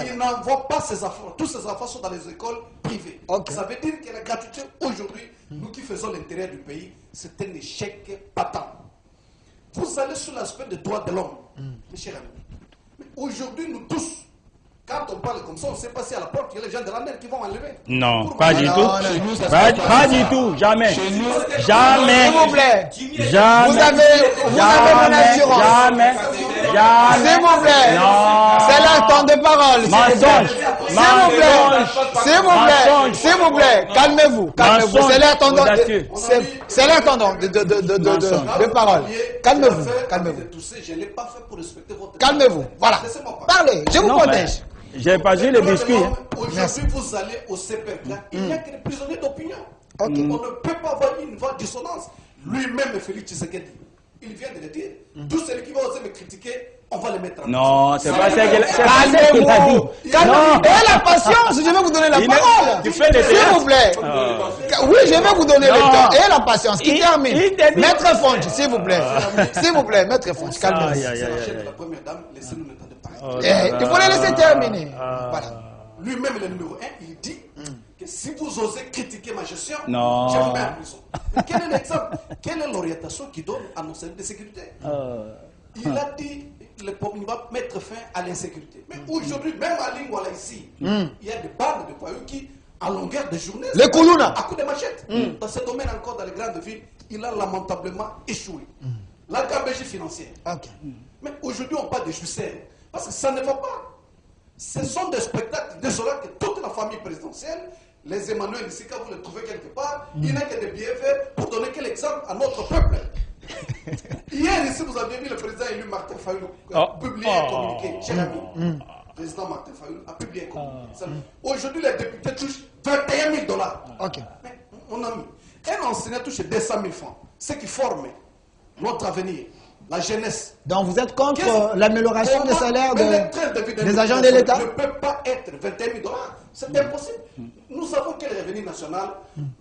Il n'envoie pas ses enfants. Tous ses enfants sont dans les écoles privées. Okay. Ça veut dire que la gratuité aujourd'hui, nous qui faisons l'intérêt du pays, c'est un échec patent. Vous allez sur l'aspect des droits de l'homme, mes chers amis. Aujourd'hui, nous tous, quand on parle comme ça, on ne sait pas si à la porte, il y a les gens de la mer qui vont enlever. Non, pas du tout. Pas du tout, jamais. Jamais. S'il vous plaît. Jamais. Vous avez mon assurance. Jamais. S'il vous plaît. C'est leur temps de parole. Mensonge. S'il vous plaît. Calmez-vous. Calmez-vous. C'est leur temps de parole. Calmez-vous. Calmez-vous. Calmez-vous. Voilà. Parlez. Je vous protège. J'ai pas vu les biscuits. Aujourd'hui, vous allez au CPR. Il n'y a que des prisonniers d'opinion. On ne peut pas avoir une voix de dissonance. Lui-même, Félix Tshisekedi, il vient de le dire. Tous ceux qui vont oser me critiquer, on va les mettre en prison. Non, c'est pas ça qu'il a dit. Et la patience, je vais vous donner la parole. S'il vous plaît. Oui, je vais vous donner le temps. Et la patience, qui termine. Maître Fonch, s'il vous plaît. S'il vous plaît, Maître Fonch, calmez-vous. La première dame, laissez-nous le temps de parler. Il faut les laisser terminer. Voilà. Lui-même, le numéro 1, il dit que si vous osez critiquer ma gestion, je vous mets en prison. Mais quel est l'exemple? Quelle est l'orientation qu'il donne à nos services de sécurité? Il a dit qu'il va mettre fin à l'insécurité. Mais aujourd'hui, même à Lingwala ici, il y a des bandes de voyous qui, à longueur de journée, les Koulouna, à coups de machette. Dans ce domaine encore, dans les grandes villes, il a lamentablement échoué. La gabegie financière. Mais aujourd'hui, on parle de justice. Parce que ça ne va pas. Ce sont des spectacles désolants que toute la famille présidentielle, les Emmanuel ici, quand vous les trouvez quelque part, il n'a que des billets verts pour donner quel exemple à notre peuple. Hier ici, vous avez vu le président élu Martin Fayoulou publier un communiqué. Cher ami, le président Martin Fayoulou a publié un communiqué. Aujourd'hui, les députés touchent 21 000 $. Mais mon ami, un enseignant touche 200 000 francs. Ce qui forme notre avenir. La jeunesse. Donc vous êtes contre l'amélioration des salaires des agents de l'État? Ne peut pas être 21 000 $. C'est impossible. Nous avons quel revenu national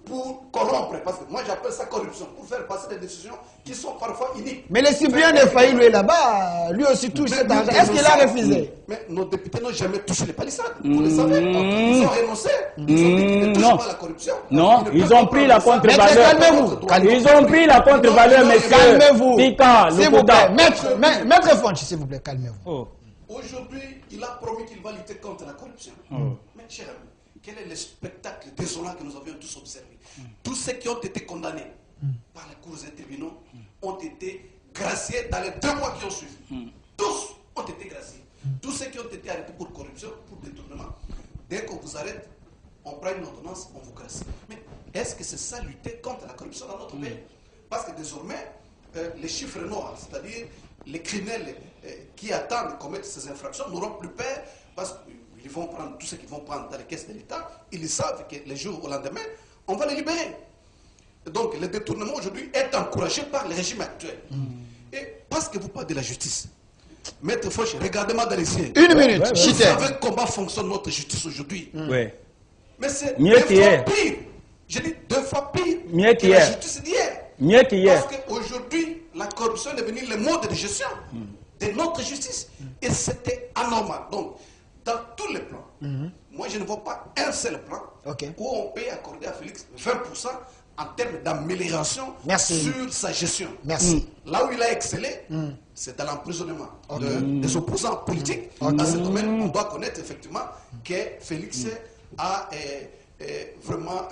pour corrompre? Parce que moi j'appelle ça corruption. Pour faire passer des décisions qui sont parfois iniques. Mais le Cyprien de Fayoulou est là-bas. Lui aussi touche cet argent. Est-ce qu'il a refusé? Mais nos députés n'ont jamais touché les palissades. Vous le savez. Ils ont renoncé. Ils ont dit qu'ils ne touchent pas la corruption. Non, ils ont pris la contre-valeur. Ils ont pris la contre-valeur, monsieur. Calmez-vous. S'il vous plaît. Maître Fonch, s'il vous plaît, calmez-vous. Aujourd'hui, il a promis qu'il va lutter contre la corruption. Mais cher ami, quel est le spectacle désolant que nous avions tous observé? Tous ceux qui ont été condamnés par les cours et tribunaux ont été graciés dans les 2 mois qui ont suivi. Tous ont été graciés. Tous ceux qui ont été arrêtés pour corruption, pour détournement. Dès qu'on vous arrête, on prend une ordonnance, on vous gracie. Mais est-ce que c'est ça lutter contre la corruption dans notre pays? Parce que désormais, les chiffres noirs, c'est-à-dire les criminels qui attendent de commettre ces infractions n'auront plus peur parce qu'ils vont prendre tout ce qu'ils vont prendre dans les caisses de l'État. Ils savent que les jours au lendemain, on va les libérer. Donc le détournement aujourd'hui est encouragé par le régime actuel. Et parce que vous parlez de la justice, Maître Foch, regardez-moi dans les yeux. Une minute, vous savez comment fonctionne notre justice aujourd'hui. Mais c'est mieux qu'hier. Pire. Je dis 2 fois pire mieux que la justice d'hier. Mieux qu'hier. Parce qu'aujourd'hui, la corruption est devenue le mode de gestion de notre justice. Et c'était anormal. Donc, dans tous les plans, moi je ne vois pas un seul plan où on peut accorder à Félix 20% en termes d'amélioration sur sa gestion. Là où il a excellé, c'est dans l'emprisonnement des opposants politiques. Dans ce domaine, on doit connaître effectivement que Félix a vraiment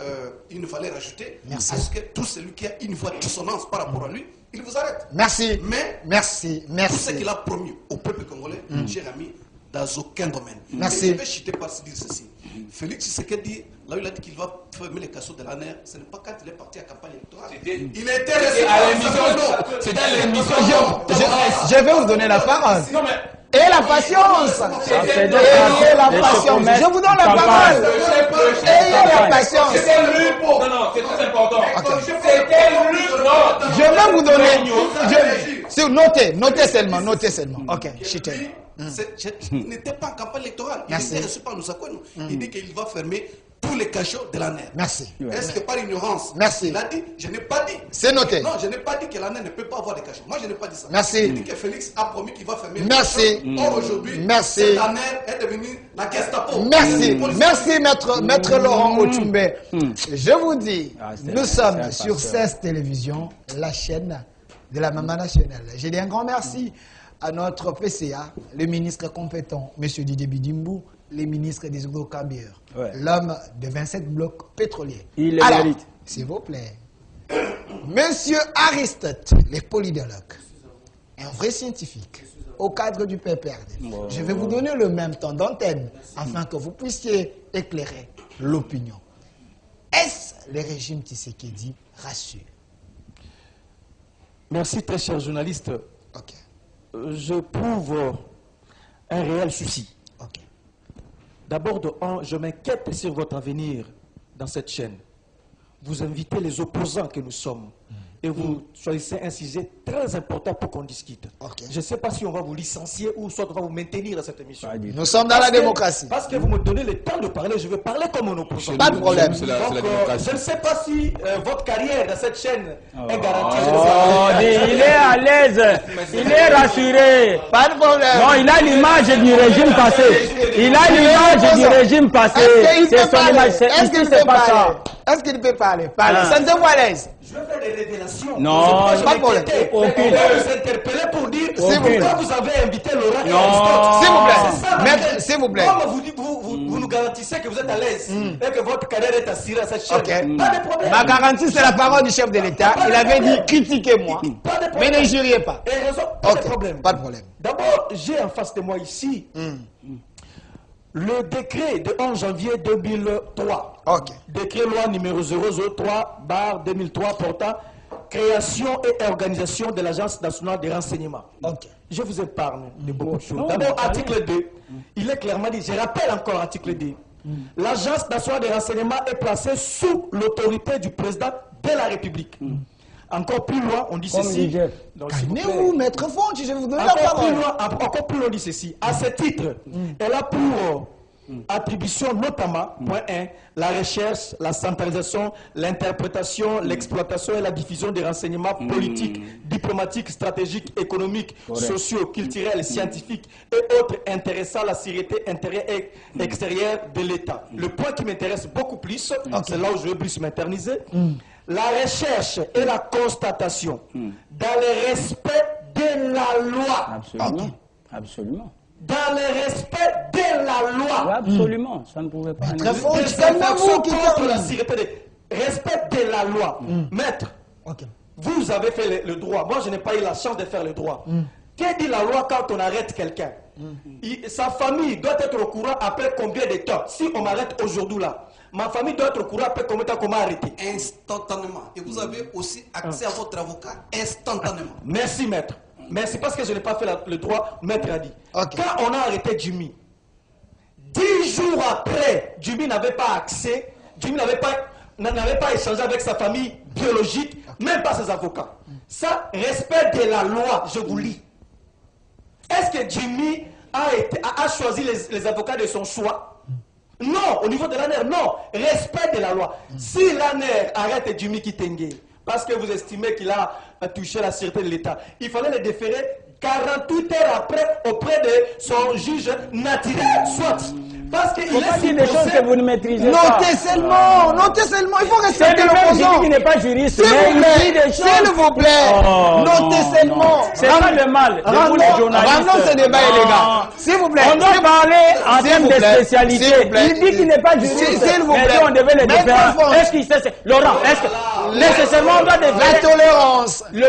une valeur ajoutée. Parce que tout celui qui a une voix de dissonance par rapport à lui, il vous arrête. Mais tout ce qu'il a promis au peuple congolais, cher ami, dans aucun domaine. Je vais chuter par dire ceci. Félix Tshisekedi, là où il a dit qu'il va fermer les casseaux de la NER, ce n'est pas quand il est parti à campagne électorale. Il était resté à l'émission. C'était à l'émission. Je vais vous donner la parole. Et la patience. Ayez la patience. Je vous donne la parole. Ayez la patience. C'était lui pour. Non, c'est très important. C'était lui. Je vais vous donner. Notez seulement. Ok, chutez. Il n'était pas en campagne électorale. Il était reçu par nous. Il dit qu'il va fermer tous les cachots de l'ANER. Merci. Est-ce que par ignorance, merci. Il a dit, je n'ai pas dit. C'est noté. Non, je n'ai pas dit que l'ANER ne peut pas avoir des cachots. Moi, je n'ai pas dit ça. Merci. J'ai dit que Félix a promis qu'il va fermer merci. les cachots. Or, aujourd'hui, cette ANER est devenue la Gestapo. Merci. Merci, maître Laurent Otumbe. Je vous dis, nous sommes sur 16 télévisions, la chaîne de la Maman Nationale. J'ai dit un grand merci à notre PCA, le ministre compétent, M. Didier Bidimbu, le ministre des hydrocarbures, l'homme de 27 blocs pétroliers. Il le mérite. S'il vous plaît, Monsieur Aristote, le polydologue, un vrai scientifique, au cadre du PPRD. Je vais vous donner le même temps d'antenne afin que vous puissiez éclairer l'opinion. Est-ce le régime Tshisekedi rassure? Merci, très cher journaliste. Je prouve un réel souci. D'abord, je m'inquiète sur votre avenir dans cette chaîne. Vous invitez les opposants que nous sommes et vous choisissez un sujet très important pour qu'on discute. Je ne sais pas si on va vous licencier ou soit on va vous maintenir dans cette émission. Nous sommes dans la démocratie. Parce que vous me donnez le temps de parler, je vais parler comme un opposant. Pas de problème. Donc, je ne sais pas si votre carrière dans cette chaîne est garantie. Il est à l'aise, il est rassuré. Pas de problème. Non, il a l'image du régime passé. Il a l'image du régime passé. C'est son image. Est-ce qu'il peut parler? Est-ce qu'il peut parler? Sentez-vous à l'aise. Je vais faire des révélations. Non, pas de problème. On va vous interpeller pour dire pourquoi vous avez invité Laurent et Aristote. S'il vous plaît. Maître, s'il vous plaît. Vous nous garantissez que vous êtes à l'aise et que votre carrière est assurée à cette chaîne. Pas de problème. Ma garantie, c'est la parole du chef de l'État. Il avait dit critiquez-moi, mais n'injuriez pas. Et raison, pas de problème. Pas de problème. D'abord, j'ai en face de moi ici le décret de 11 janvier 2003. Décret loi numéro 003/2003 portant création et organisation de l'Agence nationale des renseignements. Je vous épargne de beaucoup de choses. D'abord, article 2, il est clairement dit, je rappelle encore article 2, l'Agence nationale des renseignements est placée sous l'autorité du président de la République. Encore plus loin, on dit ceci. Calmez-vous, maître Fonch, je vais vous donner la parole. Encore plus loin, on dit ceci. À ce titre, elle a pour attribution notamment, point 1, la recherche, la centralisation, l'interprétation, l'exploitation et la diffusion des renseignements politiques, diplomatiques, stratégiques, économiques, sociaux, culturels, scientifiques et autres intéressant la sécurité intérieure et extérieure de l'État. Le point qui m'intéresse beaucoup plus, c'est là où je veux plus m'interniser, la recherche et la constatation dans le respect de la loi. Absolument. Absolument. Dans le respect de la loi. Oui, absolument, ça ne pouvait pas. Très fort, calmez-vous qui la sécurité, respect de la loi. Maître, vous avez fait le droit. Moi, je n'ai pas eu la chance de faire le droit. Que dit la loi quand on arrête quelqu'un? Sa famille doit être au courant après combien de temps? Si on m'arrête aujourd'hui là, ma famille doit être au courant après combien de temps qu'on m'a arrêté? Instantanément. Et vous avez aussi accès à votre avocat instantanément. Merci, maître. Merci, parce que je n'ai pas fait le droit, maître a dit. Quand on a arrêté Jimmy, 10 jours après, Jimmy n'avait pas accès, Jimmy n'avait pas échangé avec sa famille biologique, même pas ses avocats. Ça, respect de la loi, je vous lis. Est-ce que Jimmy a choisi les avocats de son choix? Non, au niveau de l'ANER, non. Respect de la loi. Si l'ANER arrête Jimmy Kitenge, parce que vous estimez qu'il a touché la sûreté de l'État, il fallait le déférer 48 heures après auprès de son juge naturel, soit. Parce qu'il est des choses que vous ne maîtrisez pas. Notez seulement, il faut respecter l'opposant. Qui n'est pas juriste, mais il dit des choses. S'il vous plaît, notez seulement. C'est pas le mal de vous les journalistes. Ramenons ce débat, les gars. S'il vous plaît. On doit parler en termes de spécialité. Il dit qu'il n'est pas juriste. S'il vous plaît. Mais on devait le défendre. Est-ce qu'il sait? Laurent, est-ce que nécessairement on doit défendre? La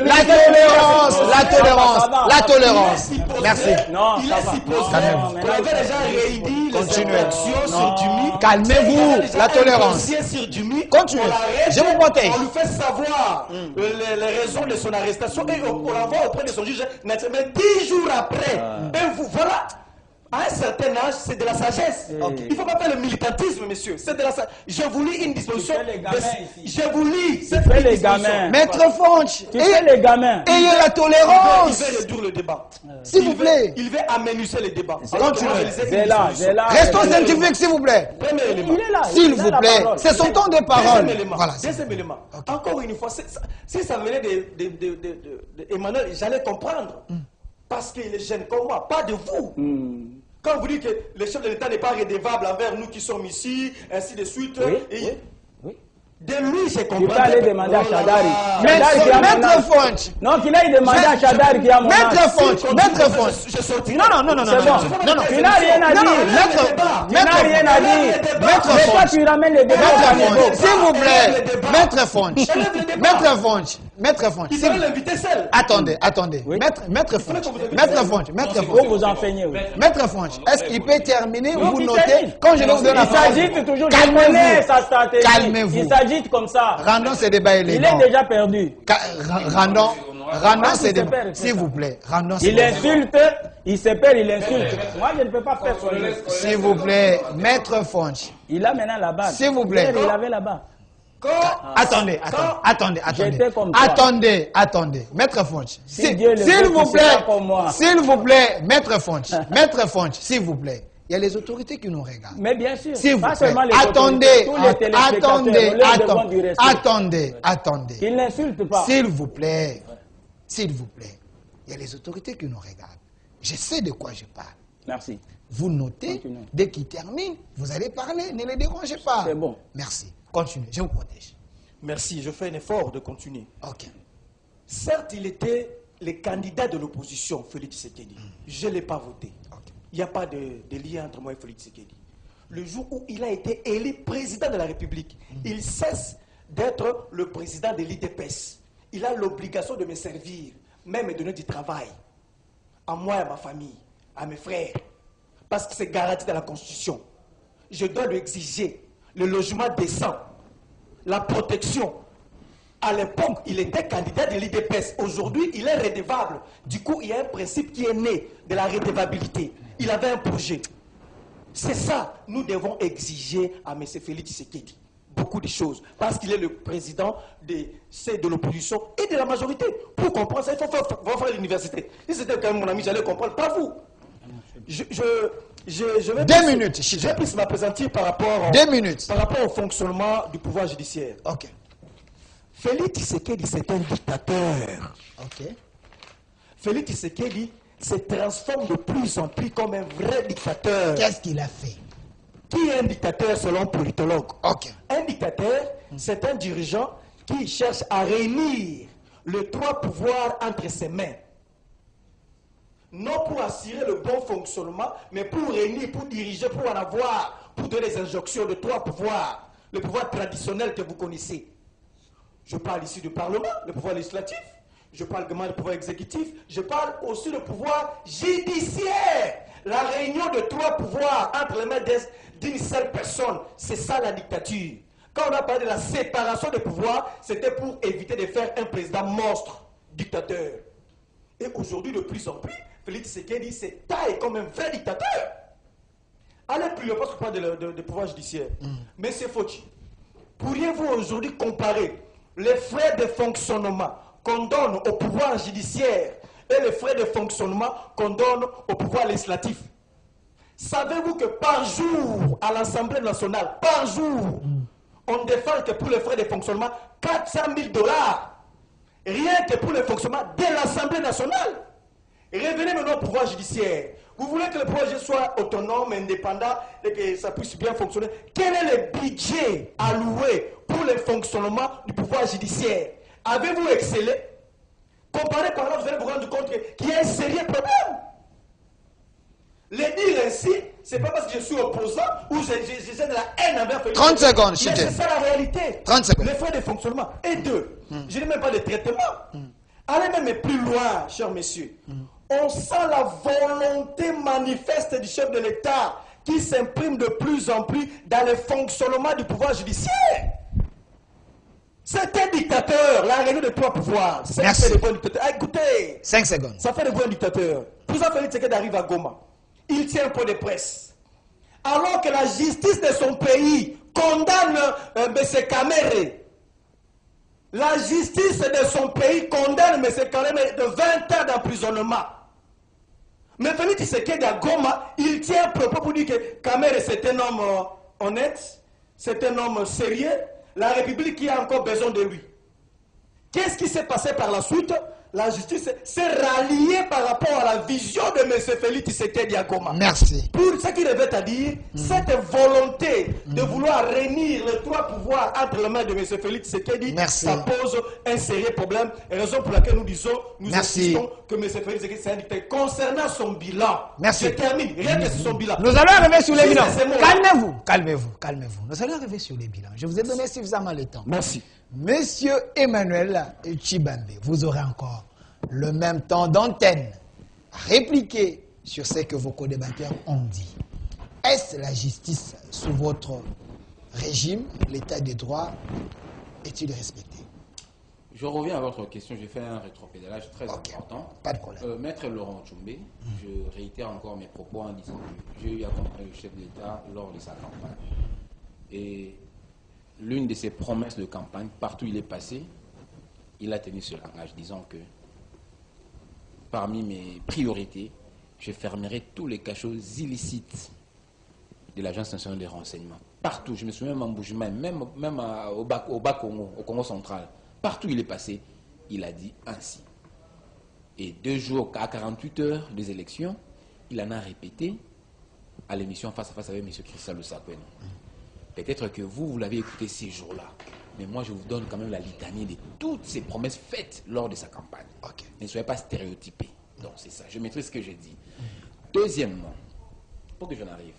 tolérance. Merci. Non, il est supposé qu'on avait déjà réuni les actions sur Jimmy. Calmez-vous, la tolérance. Sur Jimmy. Continuez. Je vous protège. On lui fait savoir les raisons de son arrestation et on l'envoie auprès de son juge. Mais 10 jours après, voilà. À un certain âge, c'est de la sagesse. Il ne faut pas faire le militantisme, monsieur. C'est de la sagesse. Je vous lis une disposition. Je vous lis. Tu fais les gamins. Maître Fonch, Tu fais les gamins. ayez la tolérance. Il veut réduire le débat. S'il vous plaît. Il veut aménuiser le débat. Restons scientifiques, s'il vous plaît. Premier élément. Il est là. S'il vous plaît. C'est son temps de parole. Voilà. Deuxième élément. Encore une fois, si ça venait d'Emmanuel, j'allais comprendre. Parce qu'il est jeune comme moi, pas de vous. Quand vous dites que le chef de l'État n'est pas redevable envers nous qui sommes ici, ainsi de suite. Oui. De lui, j'ai compris. Tu peux aller demander à Chadari. Maître Fonch. Non, qu'il aille demander à Chadari qui a mon âge. Maître Fonch. Maître Fonch. Je sortirai. Non. C'est bon. Tu n'as rien à dire. Tu n'as rien à dire. Maître Mais toi, Fonch. tu ramènes les débats au niveau. S'il vous plaît. Maître Fonch. Maître Fonch. Maître Fonch. Il fallait l'inviter seul. Attendez. Oui. Maître Fonch. Maître Fonch. Maître Vous Fonch. vous enseignez, oui. Maître Fonch, est-ce qu'il peut terminer ou Non, vous il notez termine. quand je vais vous donner la Il parole? s'agite toujours. Je connais sa stratégie. Calmez-vous. Il s'agite comme ça. Rendons ce débat Il élégant. est déjà perdu. Rendons Ah, ce il se débat. perd, c'est S'il ça. vous plaît. Rendons ce Il débat. insulte, il se perd, il insulte. Moi, je ne peux pas faire son jeu. S'il vous plaît, Maître Fonch. Il a maintenant la balle. S'il vous plaît. Hier, il avait la balle. Attendez. J'étais comme toi. Attendez. Maître Fonch. Si Dieu le S'il veut, vous tu seras plaît. comme moi. S'il vous plaît, Maître Fonch. Maître Fonch, s'il vous plaît. Il y a les autorités qui nous regardent. Mais bien sûr, S'il vous pas plaît. seulement les autorités, tous les téléspectateurs, on leur demande du respect. Attendez. Qu'il n'insulte pas. S'il vous plaît. Il y a les autorités qui nous regardent. Je sais de quoi je parle. Merci. Vous notez, Continuez. dès qu'il termine, vous allez parler, ne les dérangez pas. C'est bon. Merci. Continuez, je vous protège. Merci, je fais un effort de continuer. Ok. Certes, il était le candidat de l'opposition, Félix Tshisekedi. Je ne l'ai pas voté. Il n'y a pas de lien entre moi et Félix Tshisekedi. Le jour où il a été élu président de la République, il cesse d'être le président de l'IDPS. Il a l'obligation de me servir, même me donner du travail. À moi et à ma famille, à mes frères. Parce que c'est garanti dans la Constitution. Je dois lui exiger le logement décent, la protection. À l'époque, il était candidat de l'IDPS. Aujourd'hui, il est redevable. Du coup, il y a un principe qui est né de la redevabilité. Il avait un projet. C'est ça, nous devons exiger à M. Félix Tshisekedi. Beaucoup de choses. Parce qu'il est le président de l'opposition et de la majorité. Pour comprendre ça, il faut faire l'université. Si c'était quand même mon ami, j'allais comprendre. Pas vous. Je vais 2 minutes, je vais plus m'appesantir par rapport 2 minutes. Par rapport au fonctionnement du pouvoir judiciaire. Ok. Félix Tshisekedi, c'est un dictateur. Ok. Félix Tshisekedi se transforme de plus en plus comme un vrai dictateur. Qu'est-ce qu'il a fait? Qui est un dictateur selon politologue? Ok. Un dictateur, c'est un dirigeant qui cherche à réunir les 3 pouvoirs entre ses mains. Non pour assurer le bon fonctionnement, mais pour réunir, pour diriger, pour en avoir, pour donner des injonctions de 3 pouvoirs. Le pouvoir traditionnel que vous connaissez. Je parle ici du Parlement, le pouvoir législatif. Je parle également du pouvoir exécutif. Je parle aussi du pouvoir judiciaire. La réunion de 3 pouvoirs entre les mains d'une seule personne. C'est ça la dictature. Quand on a parlé de la séparation des pouvoirs, c'était pour éviter de faire un président monstre, dictateur. Et aujourd'hui, de plus en plus, Félix Tshisekedi se taille comme un vrai dictateur. Allez plus loin, parce qu'on parle de pouvoir judiciaire. Mais c'est faux. Pourriez-vous aujourd'hui comparer les frais de fonctionnement qu'on donne au pouvoir judiciaire et les frais de fonctionnement qu'on donne au pouvoir législatif? Savez-vous que par jour, à l'Assemblée nationale, par jour, on défend que pour les frais de fonctionnement, 400 000 $. Rien que pour le fonctionnement de l'Assemblée nationale. Revenez maintenant au pouvoir judiciaire. Vous voulez que le pouvoir judiciaire soit autonome, indépendant et que ça puisse bien fonctionner. Quel est le budget alloué pour le fonctionnement du pouvoir judiciaire? Avez-vous excellé? Comparez par là, vous allez vous rendre compte qu'il y a un sérieux problème. Le dire ainsi, c'est pas parce que je suis opposant ou j'ai de la haine envers Félix. 30 secondes, mais c'est ça la réalité. 30 secondes. Les frais de fonctionnement. Et 2, je n'ai même pas de traitement. Allez même plus loin, chers messieurs. On sent la volonté manifeste du chef de l'État qui s'imprime de plus en plus dans le fonctionnement du pouvoir judiciaire. C'est un dictateur, la réunion de 3 pouvoirs. Merci. Fait de bons dictateurs. Ah, écoutez, 5 secondes. ça fait de bons dictateurs. Président Félix Tshisekedi arrive à Goma. il tient un peu de presse. Alors que la justice de son pays condamne M. Kamere. La justice de son pays condamne M. Kamere de 20 ans d'emprisonnement. Mais Félix Tshisekedi à Goma, il tient un propos pour dire que Kamere c'est un homme honnête, c'est un homme sérieux, la République qui a encore besoin de lui. Qu'est-ce qui s'est passé par la suite? La justice s'est ralliée par rapport à la vision de M. Félix Tshisekedi à Goma. Merci. Pour ce qui devait à dire, cette volonté de vouloir réunir les trois pouvoirs entre les mains de M. Félix Tshisekedi, ça pose un sérieux problème. Et raison pour laquelle nous disons, nous insistons que M. Félix Tshisekedi s'est indiqué concernant son bilan. Merci. Je termine, rien que sur son bilan. Nous allons arriver sur les bilans. Calmez-vous, calmez-vous, calmez-vous. Nous allons arriver sur les bilans. Je vous ai donné suffisamment le temps. Merci. Monsieur Emmanuel Tshibambe, vous aurez encore le même temps d'antenne à répliquer sur ce que vos co-débatteurs ont dit. Est-ce la justice sous votre régime, l'état de droit, est-il respecté? Je reviens à votre question, j'ai fait un rétropédalage très important. Pas de problème. Maître Laurent Tshombe, je réitère encore mes propos en disant que j'ai eu à accompagner le chef de l'État lors de sa campagne. Et l'une de ses promesses de campagne, partout où il est passé, il a tenu ce langage, disant que parmi mes priorités, je fermerai tous les cachots illicites de l'Agence nationale des renseignements. Partout, je me souviens même en Boujima, même au Bas-Congo, au Congo central, partout où il est passé, il a dit ainsi. Et 2 jours à 48 heures des élections, il en a répété à l'émission Face à Face avec M. Christian Lusakwen. Peut-être que vous l'avez écouté ces jours-là. Mais moi, je vous donne quand même la litanie de toutes ces promesses faites lors de sa campagne. Ne soyez pas stéréotypés. Donc, c'est ça. Je maîtrise ce que j'ai dit. Deuxièmement, pour que j'en arrive,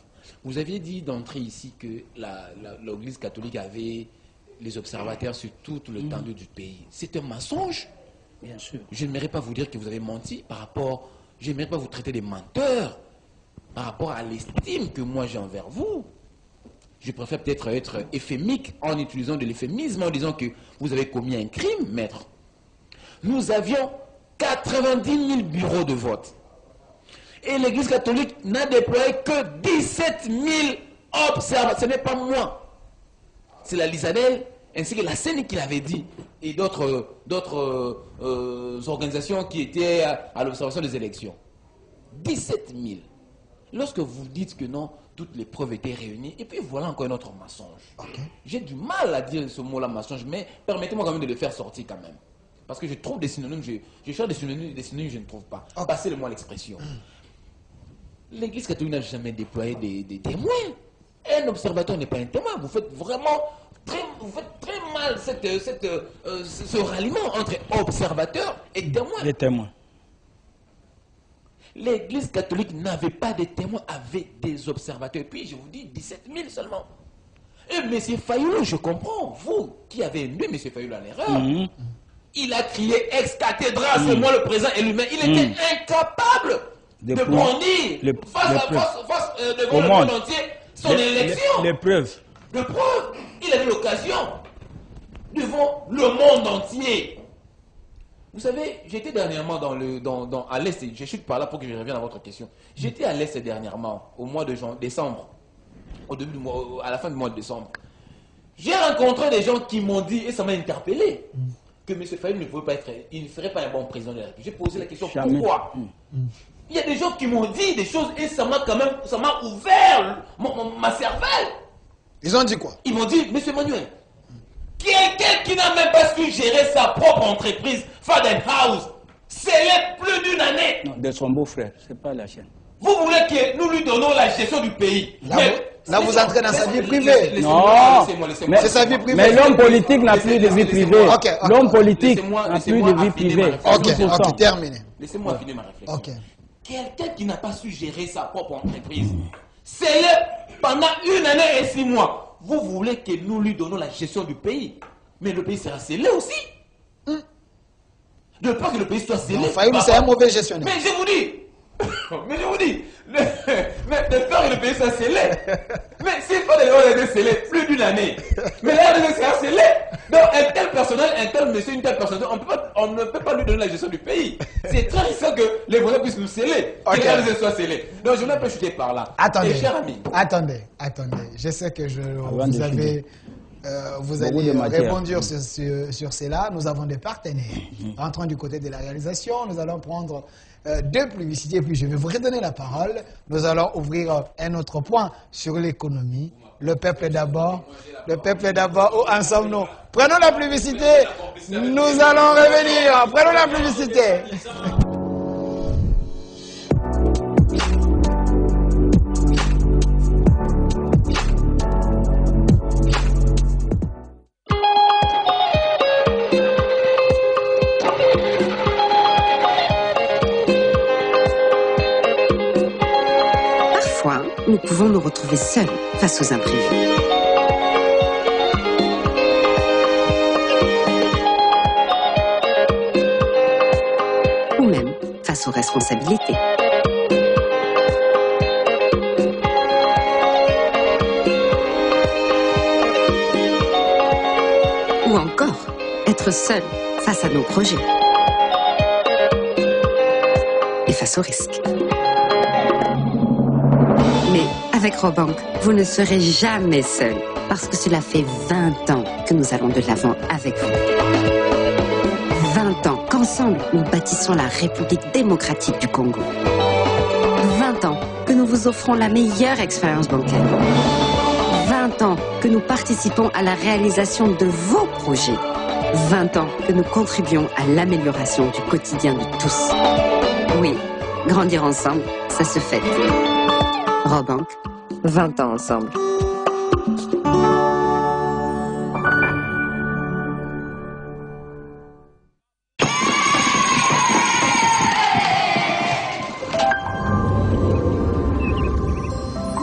vous aviez dit d'entrée ici que l'Église catholique avait les observateurs sur toute l'étendue du pays. C'est un mensonge. Bien sûr. Je n'aimerais pas vous dire que vous avez menti par rapport... Je n'aimerais pas vous traiter de menteurs par rapport à l'estime que moi j'ai envers vous. Je préfère peut-être être éphémique en utilisant de l'euphémisme, en disant que vous avez commis un crime, maître. Nous avions 90 000 bureaux de vote. Et l'Église catholique n'a déployé que 17 000 observateurs. Ce n'est pas moi. C'est la Lisanel, ainsi que la CENI qui l'avait dit, et d'autres organisations qui étaient à l'observation des élections. 17 000. Lorsque vous dites que non, toutes les preuves étaient réunies, et puis voilà encore un autre mensonge. J'ai du mal à dire ce mot-là, mensonge, mais permettez-moi quand même de le faire sortir quand même. Parce que je trouve des synonymes, je cherche des synonymes, je ne trouve pas. Passez-le-moi l'expression. L'Église catholique n'a jamais déployé des témoins. Un observateur n'est pas un témoin. Vous faites vraiment très mal ce ralliement entre observateur et témoin. Les témoins. L'Église catholique n'avait pas de témoins, avait des observateurs. Et puis, je vous dis, 17 000 seulement. Et M. Fayulu, je comprends, vous qui avez induit M. Fayulu à l'erreur, il a crié ex cathedra, c'est moi le président et lui-même. Il était incapable de brandir face devant le monde entier son élection. Les preuves. De preuves. Il avait l'occasion devant le monde entier. Vous savez, j'étais dernièrement à l'Est, je chute par là pour que je revienne à votre question. J'étais à l'Est dernièrement, au mois de décembre, à la fin du mois de décembre. J'ai rencontré des gens qui m'ont dit, et ça m'a interpellé, que M. Fayulu ne pouvait pas être, il ne ferait pas un bon président de la République. J'ai posé la question, pourquoi? Il y a des gens qui m'ont dit des choses et ça m'a ouvert ma cervelle. Ils ont dit quoi? Ils m'ont dit, M. Manuel, quelqu'un qui n'a même pas su gérer sa propre entreprise, Fadenhouse, c'est plus d'une année. Non, de son beau-frère, c'est pas la chaîne. Vous voulez que nous lui donnons la gestion du pays? Là, vous entrez dans sa vie privée. Non, c'est sa vie privée. Mais l'homme politique n'a plus de vie privée. L'homme politique n'a plus de vie privée. Ok, terminé. Laissez-moi finir ma réflexion. Quelqu'un qui n'a pas su gérer sa propre entreprise, c'est pendant 1 année et 6 mois. Vous voulez que nous lui donnons la gestion du pays, mais le pays sera scellé aussi. De peur que le pays soit scellé. Fayulu, c'est un mauvais gestionnaire. Mais je vous dis, Mais je vous dis, de faire le pays, ça c'est laid. Mais s'il faut les c'est laid, plus d'une année. Mais là, c'est laid. Donc, un tel personnel, un tel monsieur, une telle personne, on ne peut pas lui donner la gestion du pays. C'est très risqué que les volets puissent nous sceller. Que les réalisés soient scellés. Donc, je ne peux pas chuter par là. Attendez, cher ami. attendez. Je sais que vous allez répondre sur cela. Nous avons des partenaires. Entrons du côté de la réalisation. Nous allons prendre 2 publicités, puis je vais vous redonner la parole. Nous allons ouvrir un autre point sur l'économie. Le peuple d'abord. Le peuple d'abord. Où en sommes-nous? Prenons la publicité. Nous allons revenir. Prenons la publicité. Nous pouvons nous retrouver seuls face aux imprévus. Ou même face aux responsabilités. Ou encore être seul face à nos projets. Et face aux risques. Mais avec Robank, vous ne serez jamais seul, parce que cela fait 20 ans que nous allons de l'avant avec vous. 20 ans qu'ensemble, nous bâtissons la République démocratique du Congo. 20 ans que nous vous offrons la meilleure expérience bancaire. 20 ans que nous participons à la réalisation de vos projets. 20 ans que nous contribuons à l'amélioration du quotidien de tous. Oui, grandir ensemble, ça se fait. Robank, 20 ans ensemble.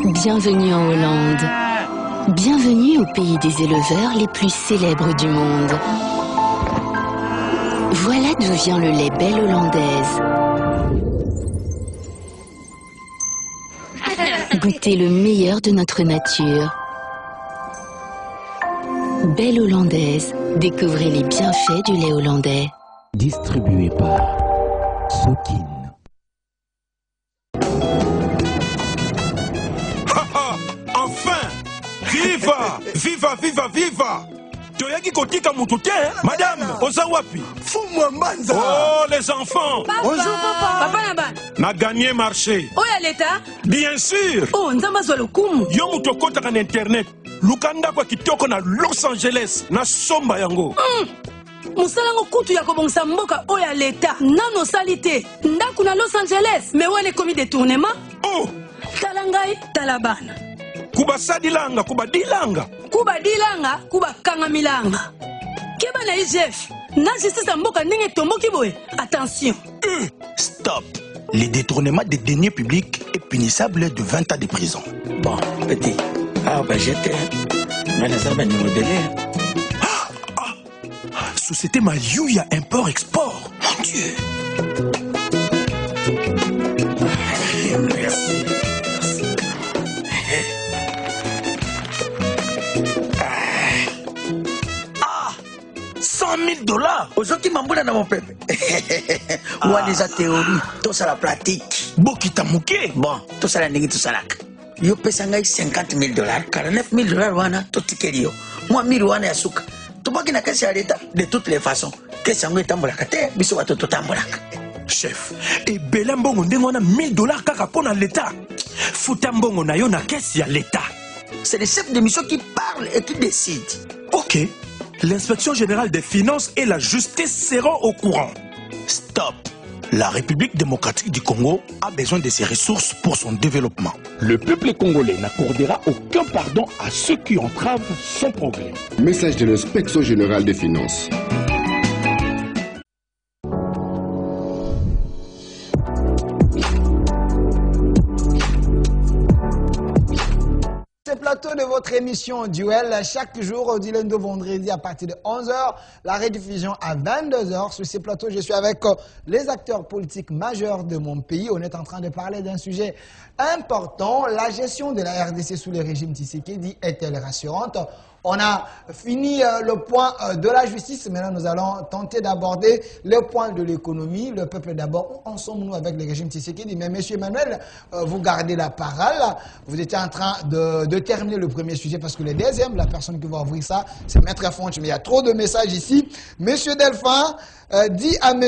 Bienvenue en Hollande. Bienvenue au pays des éleveurs les plus célèbres du monde. Voilà d'où vient le lait Belle Hollandaise. Goûtez le meilleur de notre nature. Belle Hollandaise, découvrez les bienfaits du lait hollandais. Distribué par Sokin. Enfin! Viva! Viva, viva, viva! Toyaki kotika mututé, madame, ozawapi. Fous-moi manza. Oh, les enfants. Papa. Bonjour, papa. Papa Naba. N'a gagné marché. Oh, y'a l'état? Bien sûr. Oh, nzamba zwa lokumu. Yo mutokota kan internet. Lukanda kwa kitoko na Los Angeles. Na somba yango. Musalango kutu ya kobongisa mboka o ya l'état. Nano salite. Ndaku na Los Angeles. Mais wane komi détournement? Oh. Talangai, talabana. Kuba sadilanga, kuba dilanga. Kuba dilanga, kuba kangamilanga. Keba na IGF. Na justice mboka ndenge tomboki boye. Attention. Stop. Le détournement des deniers publics est punissable de 20 ans de prison. Bon, petit. Ah, bah j'étais. Mais ça va nous modeler. Société Mayuya Import-Export. Mon Dieu. Merci. 100 000 $. Aujourd'hui, Mamboula n'a mon peuple. Moi, les théories, tout ça la pratique. Bokita Mouké. Bon, tout ça la négi, tout ça la. Yo pesanga 50 000 $, 49 000 $, wana, tout tikelio. Moi, 1000 wana ya suka. Tu vois qu'il n'a qu'à s'y arrêter de toutes les façons. Qu'est-ce que tu as fait? Biso wa tout tambolaka. Chef, et Belambongo on a 1000 $ kaka pona l'État. Foutambongo na yo na caisse ya l'État. C'est le chef de mission qui parle et qui décide. Ok. L'inspection générale des finances et la justice seront au courant. Stop. La République démocratique du Congo a besoin de ses ressources pour son développement. Le peuple congolais n'accordera aucun pardon à ceux qui entravent son progrès. Message de l'inspection générale des finances. Ce plateau plateau de votre émission Duel. Chaque jour, du lundi au vendredi à partir de 11h, la rediffusion à 22h. Sur ces plateaux, je suis avec les acteurs politiques majeurs de mon pays. On est en train de parler d'un sujet important. La gestion de la RDC sous le régime Tshisekedi est-elle rassurante? On a fini le point de la justice. Maintenant, nous allons tenter d'aborder le point de l'économie. Le peuple d'abord. Où en sommes-nous avec le régime Tshisekedi? Mais M. Emmanuel, vous gardez la parole. Vous étiez en train de terminer le premier sujet parce que le deuxième, la personne qui va ouvrir ça, c'est Maître Fonch. Mais il y a trop de messages ici. M. Delphin dit à M.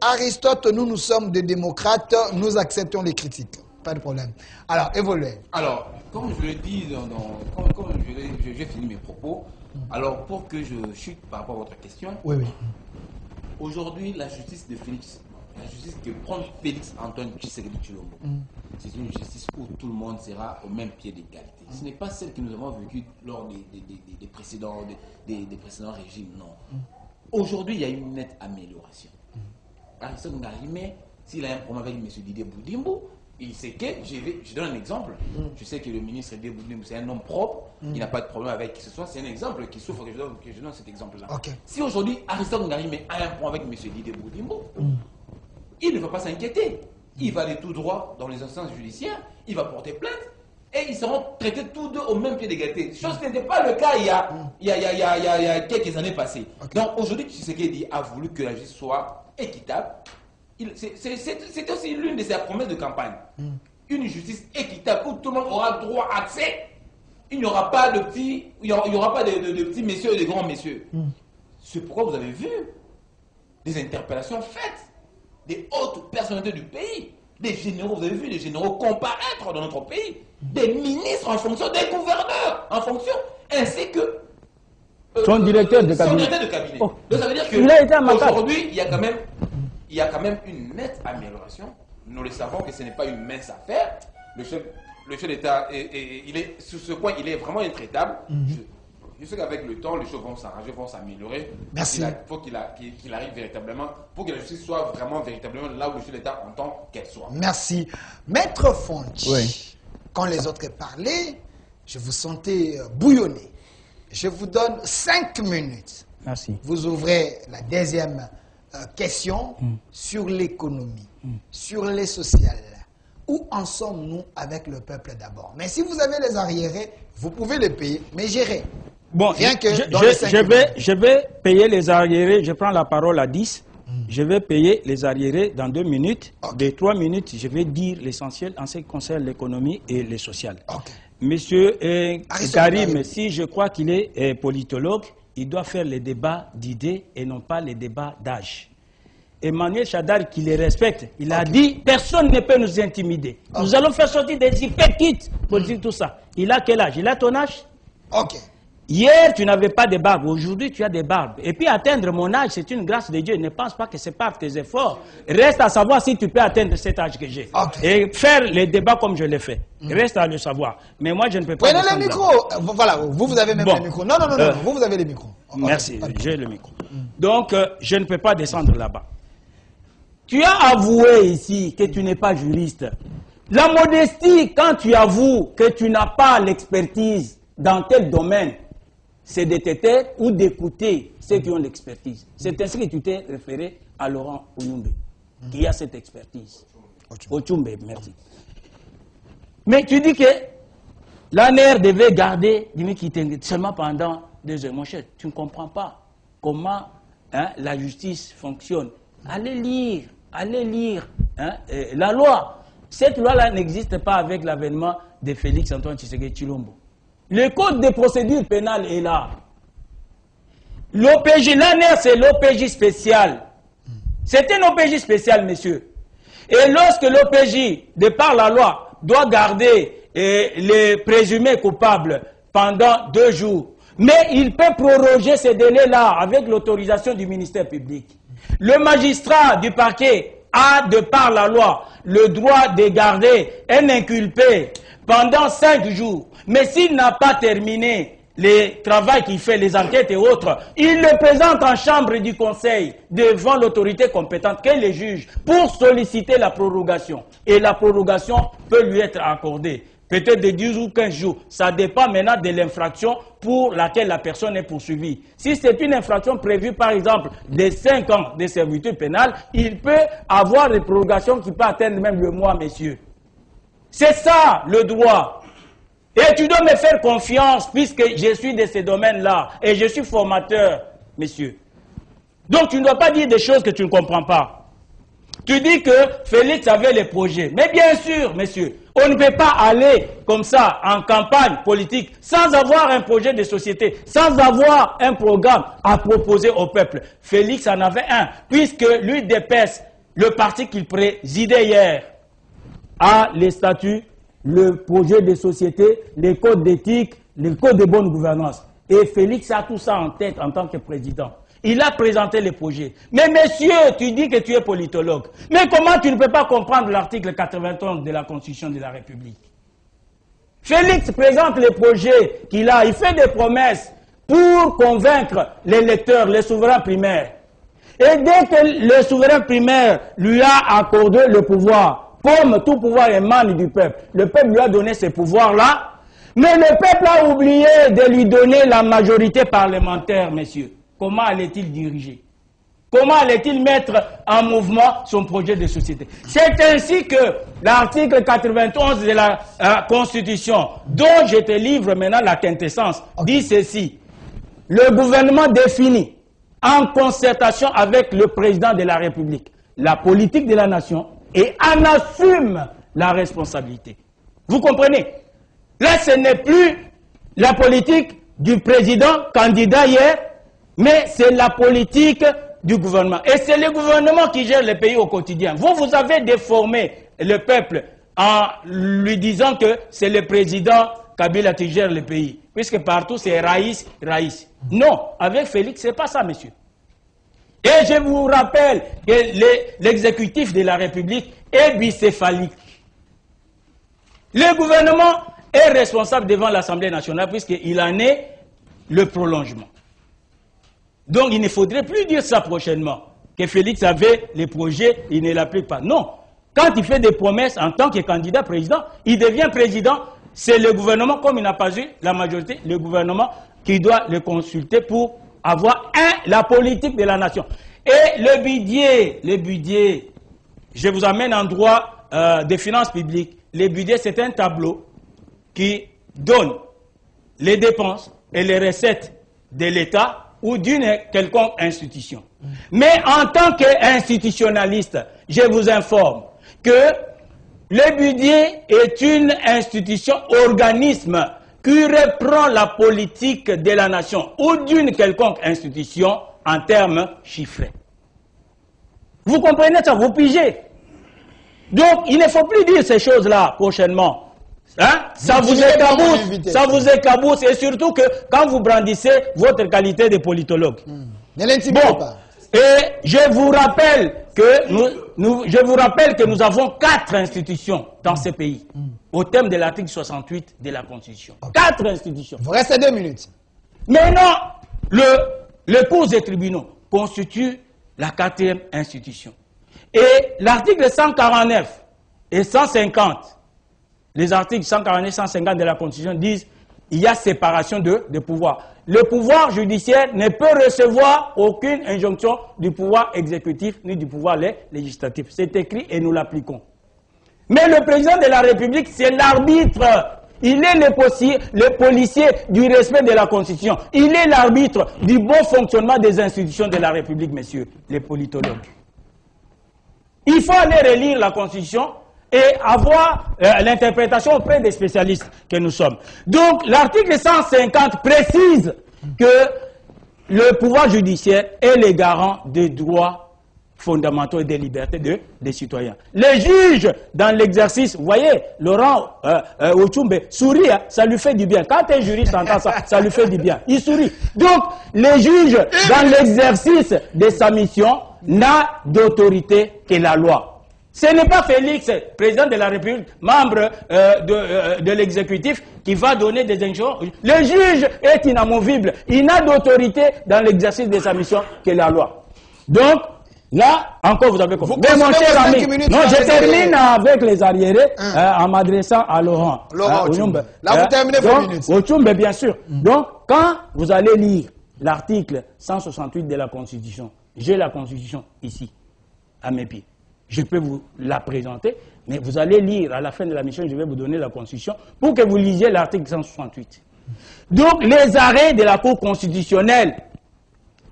Aristote, nous sommes des démocrates, nous acceptons les critiques. Pas de problème. Alors, évoluez. Alors, comme je le dis, comme j'ai fini mes propos, alors pour que je chute par rapport à votre question, oui. Aujourd'hui, la justice de Félix, la justice que prend Félix Antoine Tshisekedi Tshilombo, c'est une justice où tout le monde sera au même pied d'égalité. Ce n'est pas celle que nous avons vécue lors des précédents régimes, non. Aujourd'hui, il y a une nette amélioration. Aristote Ngarimé, s'il a un problème avec M. Didier Boudimbo, il sait que, je donne un exemple, je sais que le ministre Didier Boudimbo, c'est un homme propre, il n'a pas de problème avec qui que ce soit, c'est un exemple qui souffre que je donne cet exemple-là. Okay. Si aujourd'hui Aristote Ngarimé a un problème avec M. Didier Boudimbo, il ne va pas s'inquiéter. Il va aller tout droit dans les instances judiciaires, il va porter plainte, et ils seront traités tous deux au même pied d'égalité. Chose qui n'était pas le cas il y a quelques années passées. Okay. Donc aujourd'hui, Tshisekedi a voulu que la justice soit équitable. C'est aussi l'une de ses promesses de campagne. Une justice équitable où tout le monde aura droit à accès. Il n'y aura pas de petits messieurs et de grands messieurs. C'est pourquoi vous avez vu des interpellations faites des hautes personnalités du pays, des généraux, vous avez vu des généraux comparaître dans notre pays, des ministres en fonction, des gouverneurs en fonction, ainsi que son directeur de cabinet. Oh. Donc ça veut dire qu'aujourd'hui, il y a quand même une nette amélioration. Nous le savons que ce n'est pas une mince affaire. Le chef d'État, sur ce point, il est vraiment intraitable. Je sais qu'avec le temps, les choses vont s'arranger, vont s'améliorer. Merci. Il faut qu'il arrive véritablement, pour que la justice soit véritablement là où le chef d'État entend qu'elle soit. Merci. Maître Fonch, quand les autres parlaient, je vous sentais bouillonner. Je vous donne 5 minutes. Merci. Vous ouvrez la deuxième question sur l'économie, sur les sociales. Où en sommes-nous avec le peuple d'abord? Mais si vous avez les arriérés, vous pouvez les payer, mais gérer. Bon, rien que je vais payer les arriérés, je prends la parole à 10. Je vais payer les arriérés dans 2 minutes. De 3 minutes, je vais dire l'essentiel en ce qui concerne l'économie et le social. Monsieur Karim, si je crois qu'il est politologue, il doit faire les débats d'idées et non pas les débats d'âge. Emmanuel Chadar, qui les respecte, il a dit personne ne peut nous intimider. Nous allons faire sortir des hyperkits pour dire tout ça. Il a quel âge? Il a ton âge? Hier, tu n'avais pas de barbe. Aujourd'hui, tu as des barbes. Et puis, atteindre mon âge, c'est une grâce de Dieu. Ne pense pas que c'est par tes efforts. Reste à savoir si tu peux atteindre cet âge que j'ai. Et faire les débats comme je l'ai fait. Reste à le savoir. Mais moi, je ne peux pas... Prenez le micro. Voilà, vous avez même le micro. Non, vous avez le micro. Merci, j'ai le micro. Donc, je ne peux pas descendre là-bas. Tu as avoué ici que tu n'es pas juriste. La modestie, quand tu avoues que tu n'as pas l'expertise dans tel domaine, c'est de te taire ou d'écouter ceux qui ont l'expertise. C'est ainsi que tu t'es référé à Laurent Oyumbe, qui a cette expertise. Ochumbe, merci. Mais tu dis que l'ANR devait garder seulement pendant 2 heures. Mon cher, tu ne comprends pas comment la justice fonctionne. Allez lire la loi. Cette loi-là n'existe pas avec l'avènement de Félix Antoine Tshisekedi Tshilombo. Le code de procédure pénale est là. L'OPJ, l'ANR, c'est l'OPJ spécial. C'est un OPJ spécial, monsieur. Et lorsque l'OPJ, de par la loi, doit garder les présumés coupables pendant 2 jours, mais il peut proroger ces délais-là avec l'autorisation du ministère public. Le magistrat du parquet a, de par la loi, le droit de garder un inculpé pendant 5 jours. Mais s'il n'a pas terminé le travail qu'il fait, les enquêtes et autres, il le présente en chambre du conseil devant l'autorité compétente qu'est le juge pour solliciter la prorogation. Et la prorogation peut lui être accordée peut-être de 10 ou 15 jours. Ça dépend maintenant de l'infraction pour laquelle la personne est poursuivie. Si c'est une infraction prévue, par exemple, de 5 ans de servitude pénale, il peut avoir des prolongations qui peuvent atteindre même le mois, messieurs. C'est ça, le droit. Et tu dois me faire confiance, puisque je suis de ces domaines-là, et je suis formateur, messieurs. Donc tu ne dois pas dire des choses que tu ne comprends pas. Tu dis que Félix avait les projets. Mais bien sûr, messieurs, on ne peut pas aller comme ça en campagne politique sans avoir un projet de société, sans avoir un programme à proposer au peuple. Félix en avait un, puisque l'UDPS, le parti qu'il présidait hier, a les statuts, le projet de société, les codes d'éthique, les codes de bonne gouvernance. Et Félix a tout ça en tête en tant que président. Il a présenté les projets. Mais monsieur, tu dis que tu es politologue. Mais comment tu ne peux pas comprendre l'article 91 de la Constitution de la République? Félix présente les projets qu'il a. Il fait des promesses pour convaincre les lecteurs, les souverains primaires. Et dès que le souverain primaire lui a accordé le pouvoir, comme tout pouvoir émane du peuple, le peuple lui a donné ces pouvoirs-là, mais le peuple a oublié de lui donner la majorité parlementaire, messieurs. Comment allait-il diriger? Comment allait-il mettre en mouvement son projet de société? C'est ainsi que l'article 91 de la Constitution, dont je te livre maintenant la quintessence, dit ceci. Le gouvernement définit, en concertation avec le président de la République, la politique de la nation et en assume la responsabilité. Vous comprenez? Là, ce n'est plus la politique du président candidat hier, mais c'est la politique du gouvernement. Et c'est le gouvernement qui gère le pays au quotidien. Vous avez déformé le peuple en lui disant que c'est le président Kabila qui gère le pays. Puisque partout c'est Raïs, Raïs. Non, avec Félix, ce n'est pas ça, monsieur. Et je vous rappelle que l'exécutif de la République est bicéphalique. Le gouvernement est responsable devant l'Assemblée nationale puisqu'il en est le prolongement. Donc il ne faudrait plus dire ça prochainement, que Félix avait les projets, il ne l'applique pas. Non, quand il fait des promesses en tant que candidat président, il devient président, c'est le gouvernement, comme il n'a pas eu la majorité, le gouvernement qui doit le consulter pour avoir la politique de la nation. Et le budget, je vous amène en droit des finances publiques. Le budget, c'est un tableau qui donne les dépenses et les recettes de l'État ou d'une quelconque institution. Mais en tant qu'institutionnaliste, je vous informe que le budget est une institution, organisme qui reprend la politique de la nation ou d'une quelconque institution en termes chiffrés. Vous comprenez ça, vous pigez. Donc, il ne faut plus dire ces choses-là prochainement. Hein? Ça vous écabousse, et surtout que quand vous brandissez votre qualité de politologue. Ne l'intimidez pas. Et je vous rappelle que nous avons 4 institutions dans ce pays, au terme de l'article 68 de la Constitution. 4 institutions. Vous restez 2 minutes. Maintenant, le cours des tribunaux constitue la 4e institution. Et l'article 149 et 150, les articles 149 et 150 de la Constitution disent qu'il y a séparation de pouvoir. Le pouvoir judiciaire ne peut recevoir aucune injonction du pouvoir exécutif ni du pouvoir législatif. C'est écrit et nous l'appliquons. Mais le président de la République, c'est l'arbitre. Il est le policier du respect de la Constitution. Il est l'arbitre du bon fonctionnement des institutions de la République, messieurs les politologues. Il faut aller relire la Constitution et avoir l'interprétation auprès des spécialistes que nous sommes. Donc, l'article 150 précise que le pouvoir judiciaire est le garant des droits fondamentaux et des libertés des citoyens. Les juges, dans l'exercice, vous voyez, Laurent Ochumbe sourit, hein, ça lui fait du bien. Quand un juriste entend ça, ça lui fait du bien. Il sourit. Donc, les juges, dans l'exercice de sa mission, n'a d'autorité que la loi. Ce n'est pas Félix, président de la République, membre de l'exécutif, qui va donner des injonctions. Le juge est inamovible. Il n'a d'autorité dans l'exercice de sa mission que la loi. Donc, Là, encore, vous avez compris. Mais mon consommez cher vos 5 ami, minutes, non, vous je allez termine dire. avec les arriérés en m'adressant à Laurent. Laurent Oyoumbe. Là, vous terminez vos minutes. Oyoumbe, bien sûr. Donc, quand vous allez lire l'article 168 de la Constitution, j'ai la Constitution ici, à mes pieds. Je peux vous la présenter, mais vous allez lire, à la fin de la mission, je vais vous donner la Constitution pour que vous lisiez l'article 168. Donc, les arrêts de la Cour constitutionnelle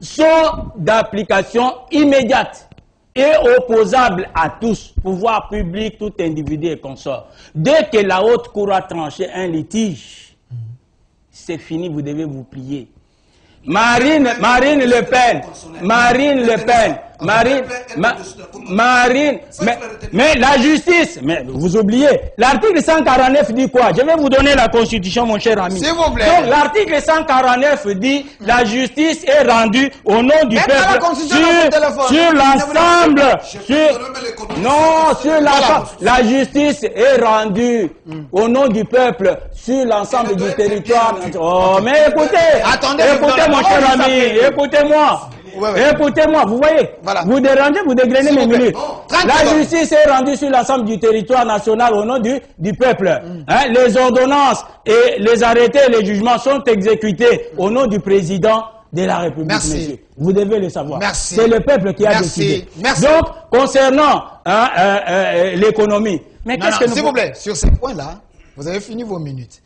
sont d'application immédiate et opposables à tous, pouvoir public, tout individu et consort. Dès que la haute cour a tranché un litige, c'est fini, vous devez vous plier. Marine Le Pen, mais la justice, mais vous oubliez, l'article 149 dit quoi? Je vais vous donner la Constitution, mon cher ami. S'il vous plaît. Donc l'article 149 dit la justice est rendue au nom du peuple sur l'ensemble, la justice est rendue au nom du peuple sur l'ensemble du territoire. Oh, mais écoutez mon cher ami, écoutez-moi. Écoutez-moi, vous voyez, vous dérangez, vous dégrenez mes minutes. La justice est rendue sur l'ensemble du territoire national au nom du peuple. Les ordonnances et les arrêtés et les jugements sont exécutés au nom du président de la République. Monsieur. Vous devez le savoir. C'est le peuple qui a décidé. Donc, concernant l'économie, mais qu'est-ce que nous... S'il vous plaît, sur ces points-là, vous avez fini vos minutes.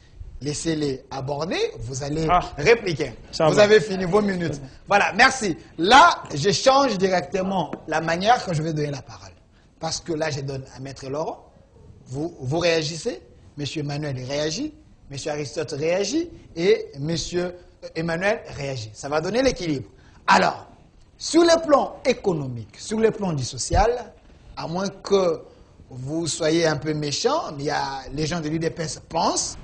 Laissez-les aborder, vous allez répliquer. Vous avez fini vos minutes. Voilà, merci. Là, je change directement la manière que je vais donner la parole. Parce que là, je donne à Maître Laurent. Vous réagissez. Monsieur Emmanuel réagit. Monsieur Aristote réagit. Et Monsieur Emmanuel réagit. Ça va donner l'équilibre. Alors, sur le plan économique, sur le plan du social, à moins que vous soyez un peu méchant, les gens de l'UDPS pensent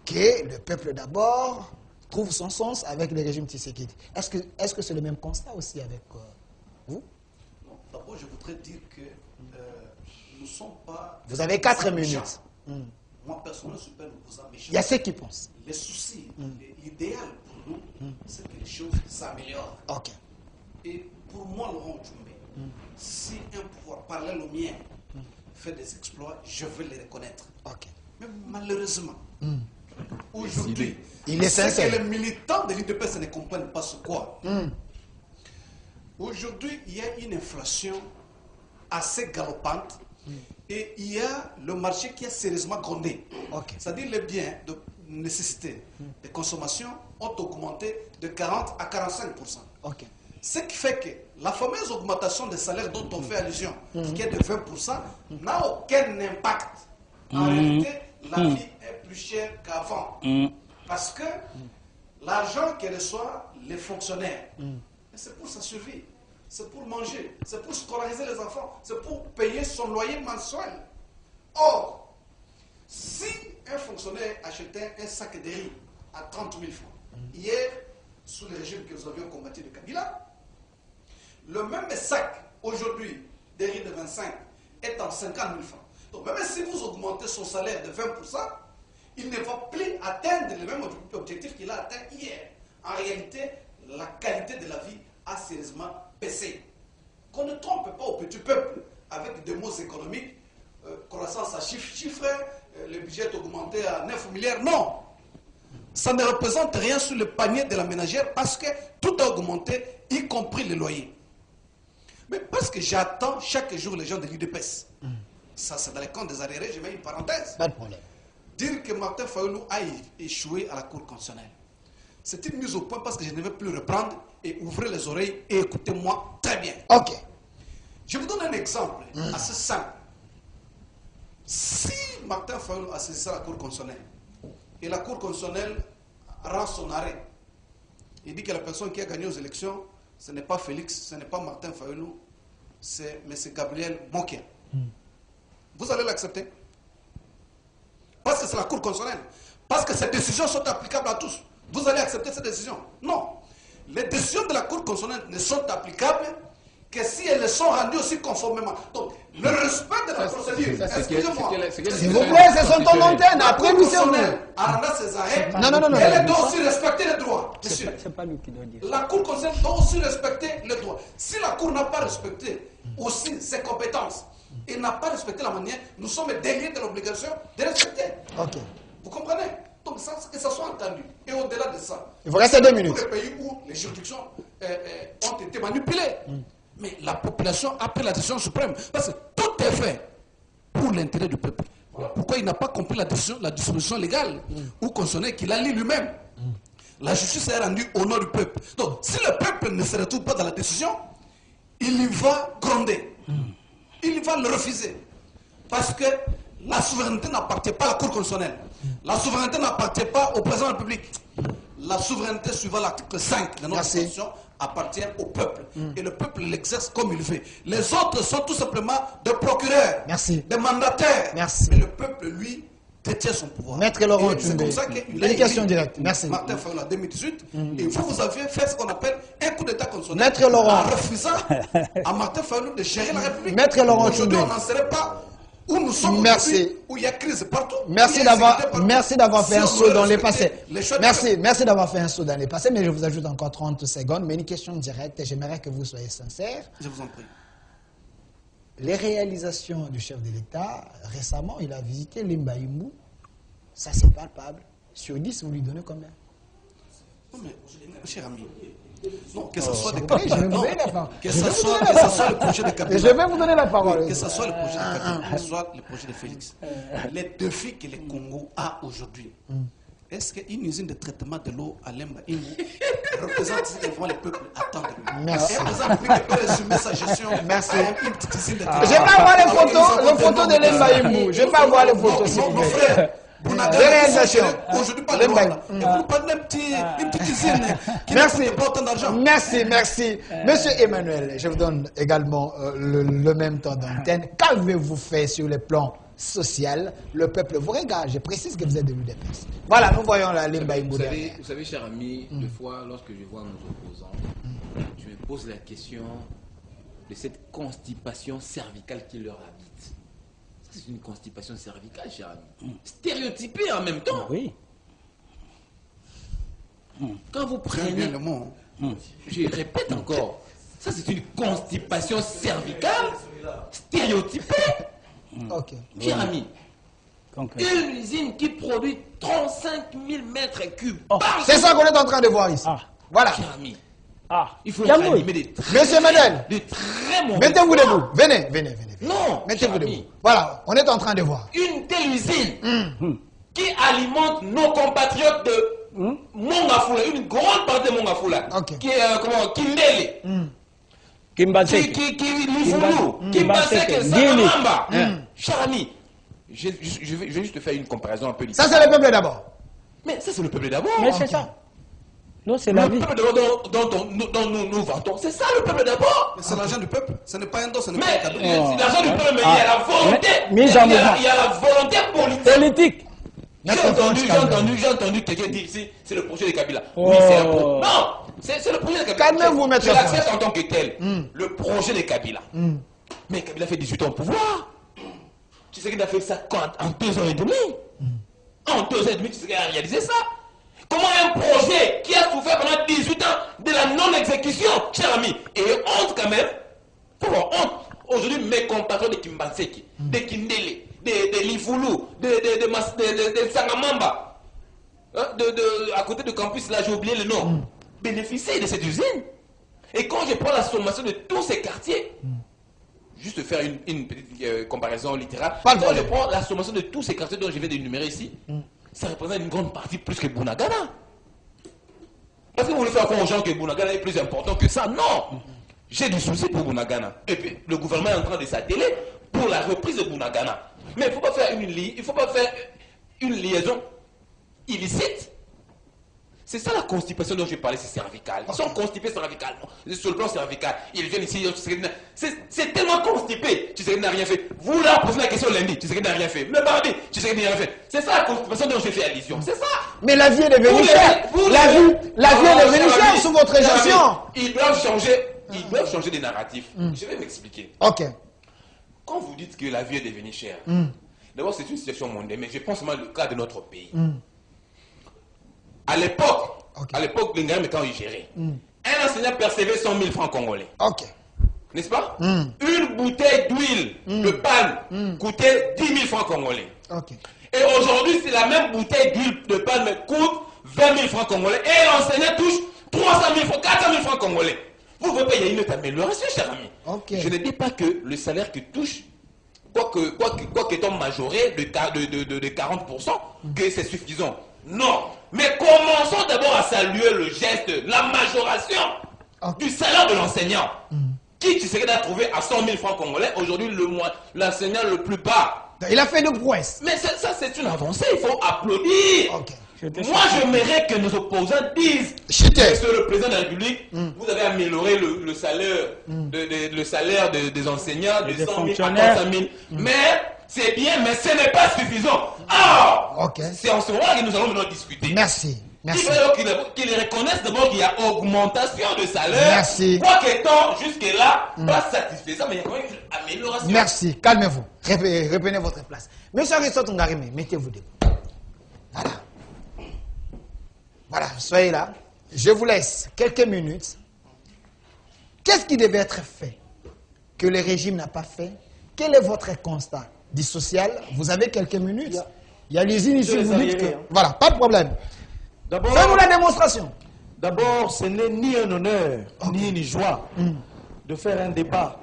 que le peuple d'abord trouve son sens avec le régime Tshisekedi. Est-ce que c'est le même constat aussi avec vous? D'abord, je voudrais dire que nous ne sommes pas... Vous avez 4 minutes. Moi, personnellement, je ne suis pas un opposant méchant. Il y a ceux qui pensent. Les soucis, l'idéal pour nous, c'est que les choses s'améliorent. Ok. Et pour moi, Laurent Djumbe, si un pouvoir parallèle au mien fait des exploits, je veux les reconnaître. Ok. Mais malheureusement, aujourd'hui, il est sincère. Que les militants de l'UDPS ne comprennent pas ce quoi. Aujourd'hui, il y a une inflation assez galopante et il y a le marché qui a sérieusement grondé. C'est-à-dire les biens de nécessité de consommation ont augmenté de 40 à 45%. Ce qui fait que la fameuse augmentation des salaires dont on fait allusion, qui est de 20%, n'a aucun impact. En réalité, la vie est plus chère qu'avant. Parce que l'argent que reçoivent les fonctionnaires, c'est pour sa survie, c'est pour manger, c'est pour scolariser les enfants, c'est pour payer son loyer mensuel. Or, si un fonctionnaire achetait un sac de riz à 30 000 francs, hier, sous le régime que nous avions combattu de Kabila, le même sac, aujourd'hui, de riz de 25, est en 50 000 francs. Donc même si vous augmentez son salaire de 20%, il ne va plus atteindre le même objectif qu'il a atteint hier. En réalité, la qualité de la vie a sérieusement baissé. Qu'on ne trompe pas au petit peuple avec des mots économiques, croissance à chiffres, le budget est augmenté à 9 milliards. Non! Ça ne représente rien sur le panier de la ménagère parce que tout a augmenté, y compris les loyers. Mais parce que j'attends chaque jour les gens de l'UDPS. Ça, c'est dans les comptes des arriérés, je mets une parenthèse. Pas de problème. Dire que Martin Fayoulou a échoué à la Cour constitutionnelle. C'est une mise au point parce que je ne vais plus reprendre et ouvrez les oreilles et écoutez-moi très bien. Ok. Je vous donne un exemple assez simple. Si Martin Fayoulou a saisi la Cour constitutionnelle et la Cour constitutionnelle rend son arrêt, il dit que la personne qui a gagné aux élections, ce n'est pas Félix, ce n'est pas Martin Fayoulou, c'est M. Gabriel Mokia. Vous allez l'accepter? Parce que c'est la Cour constitutionnelle. Parce que ces décisions sont applicables à tous. Vous allez accepter ces décisions? Non. Les décisions de la Cour constitutionnelle ne sont applicables que si elles sont rendues aussi conformément. Donc, le respect de la procédure, excusez-moi. S'il vous plaît, c'est son temps d'antenne. Après, nous sommes. À rendre ses arrêts, Non. elle doit aussi respecter les droits. Monsieur, c'est pas lui qui doit dire. La Cour constitutionnelle doit aussi respecter les droits. Si la Cour n'a pas respecté aussi ses compétences et n'a pas respecté la manière, nous sommes déliés de l'obligation de respecter. Ok. Vous comprenez? Donc, ça, que ça soit entendu. Et au-delà de ça, il vous reste 2 minutes. Pour les pays où les juridictions ont été manipulées. Mais la population a pris la décision suprême. Parce que tout est fait pour l'intérêt du peuple. Pourquoi il n'a pas compris la disposition légale ou constitutionnelle qu'il a lu lui-même? La justice est rendue au nom du peuple. Donc, si le peuple ne se retrouve pas dans la décision, il y va gronder. Il va le refuser. Parce que la souveraineté n'appartient pas à la Cour constitutionnelle. La souveraineté n'appartient pas au président de la République. La souveraineté, suivant l'article 5 de notre Constitution, appartient au peuple. Et le peuple l'exerce comme il veut. Les autres sont tout simplement des procureurs, des mandataires. Mais le peuple, lui, détient son pouvoir. Maître Laurent c'est comme ça qu'il a éducation directe. Merci. Martin Fayulu en 2018. Et vous aviez fait ce qu'on appelle un coup d'état constitutionnel. Maître Laurent. En refusant à Martin Fayulu de gérer la République. Maître Laurent aujourd'hui, on n'en serait pas où nous sommes aujourd'hui, où il y a crise partout. Merci d'avoir fait un saut dans les passés. Merci d'avoir fait un saut dans les passés, mais je vous ajoute encore 30 secondes. Mais une question directe, et j'aimerais que vous soyez sincère. Je vous en prie. Les réalisations du chef de l'État, récemment, il a visité Limbaïmou. Ça, c'est palpable. Sur 10, vous lui donnez combien? Non, mais, cher ami, non, que ce soit des que ce soit le projet de Kabila. Je vais vous donner la parole. Que ce soit le projet de Kabila, que ce soit le projet de Félix. Les défis que le Congo a aujourd'hui, est-ce qu'une usine de traitement de l'eau à Limbaïmou représente ce que le peuple attend de lui? Merci. Et représente plus que peut résumer sa gestion à une petite usine de traitement. Je vais pas voir les photos de Limbaïmou. Je vais pas voir les photos, s'il vous plaît. Des réalisations. Aujourd'hui, pas de Rwanda. Et vous parlez d'une petite usine qui ne coûte pas autant d'argent. Merci. Monsieur Emmanuel, je vous donne également le même temps d'antenne. Qu'avez-vous fait sur le plan social? Le peuple vous regarde. Je précise que vous êtes de l'UDPS. Voilà, nous voyons la Limbaïmou. Vous savez, cher ami, des fois, lorsque je vois nos opposants, je me pose la question de cette constipation cervicale qui leur habite. C'est une constipation cervicale, cher ami. Stéréotypée en même temps. Oui. Quand vous prenez le mot, je répète encore, ça c'est une constipation cervicale stéréotypée. Ok. Cher ami, une usine qui produit 35 000 mètres cubes. C'est ça qu'on est en train de voir ici. Voilà. Cher ami, il faut animer Monsieur Medel, mettez-vous debout. Venez. Non, mettez-vous debout. Voilà, on est en train de voir. Une telle usine qui alimente nos compatriotes de Mongafula, une grande partie de Mongafula, qui est Kindele, Kimbaseke, Kimbaseke, Sakamamba. Cher ami, je vais juste faire une comparaison un peu. Ça c'est le peuple d'abord. Mais ça c'est le peuple d'abord. Mais c'est ça. Non, c'est la vie. Le peuple dont nous vantons, c'est ça le peuple d'abord. Mais c'est l'argent du peuple, ce n'est pas un don, ce n'est pas un cadeau. C'est l'argent du peuple, mais il y a la volonté. Il y a la volonté politique. J'ai entendu quelqu'un dire ici, c'est le projet de Kabila. Oui, c'est un projet. Non, c'est le projet de Kabila. Calmez-vous, maître. Je l'accepte en tant que tel. Le projet de Kabila. Mais Kabila fait 18 ans au pouvoir. Tu sais qu'il a fait ça en 2 ans et demi. En 2 ans et demi, tu sais qu'il a réalisé ça. Comment un projet qui a souffert pendant 18 ans de la non-exécution, cher ami, et honte quand même, pourquoi honte? Aujourd'hui, mes compatriotes de Kimbaseke, de Kindele, de Lifulu, de Sangamamba, à côté du campus, là j'ai oublié le nom, bénéficient de cette usine. Et quand je prends la sommation de tous ces quartiers, juste faire une petite comparaison littérale, quand je prends la sommation de tous ces quartiers dont je viens d'énumérer ici, ça représente une grande partie plus que Bunagana. Est-ce que vous voulez faire croire aux gens que Bunagana est plus important que ça? Non. J'ai du souci pour Bunagana. Et puis le gouvernement est en train de s'atteler pour la reprise de Bunagana. Mais il ne faut pas faire une liaison illicite. C'est ça la constipation dont je parlais, c'est cervical. Ils sont constipés cervicalement. Sur le plan cervical, ils viennent ici, c'est tellement constipé, tu sais qu'il n'a rien fait. Vous leur posez la question lundi, tu sais qu'il n'a rien fait. Le mardi, tu sais qu'il n'a rien fait. C'est ça la constipation dont j'ai fait allusion. C'est ça. Mais la vie est devenue chère. La vie est devenue chère sous votre gestion. Ils doivent changer Ils doivent changer des narratifs. Je vais m'expliquer. Ok. Quand vous dites que la vie est devenue chère, d'abord c'est une situation mondiale, mais je pense seulement le cas de notre pays. À l'époque, les Ngam, quand ils géraient, un enseignant percevait 100 000 francs congolais. Ok. N'est-ce pas? Une bouteille d'huile de palme coûtait 10 000 francs congolais. Ok. Et aujourd'hui, c'est la même bouteille d'huile de palme coûte 20 000 francs congolais. Et l'enseignant touche 300 000 francs, 400 000 francs congolais. Vous voyez, il y a une autre amélioration, cher ami. Okay. Je ne dis pas que le salaire que touche, quoi qu'étant majoré de 40%, que c'est suffisant. Non. Mais commençons d'abord à saluer le geste, la majoration du salaire de l'enseignant. Qui tu serais à trouver à 100 000 francs congolais, aujourd'hui l'enseignant le plus bas. Il a fait de prouesse. Mais ça, c'est une avancée, il faut applaudir. Okay. Moi, j'aimerais que nos opposants disent, Monsieur le Président de la République, vous avez amélioré le salaire, le salaire des enseignants de 100 000 à 400 000. Mais c'est bien, mais ce n'est pas suffisant. C'est en ce moment que nous allons maintenant discuter. Merci. Merci. Il faut qu'ils reconnaissent d'abord qu'il y a augmentation de salaire. Merci. Quoi qu'étant jusque-là, pas satisfaisant, mais il y a quand même une amélioration. Merci. Calmez-vous. Reprenez votre place. Monsieur Aristote Ngarime, mettez-vous debout. Voilà. Voilà, soyez là. Je vous laisse quelques minutes. Qu'est-ce qui devait être fait que le régime n'a pas fait? Quel est votre constat du social? Vous avez quelques minutes. Il y a l'usine ici, vous dites que... Voilà, pas de problème. Faites-nous la démonstration. D'abord, ce n'est ni un honneur, ni une joie de faire un débat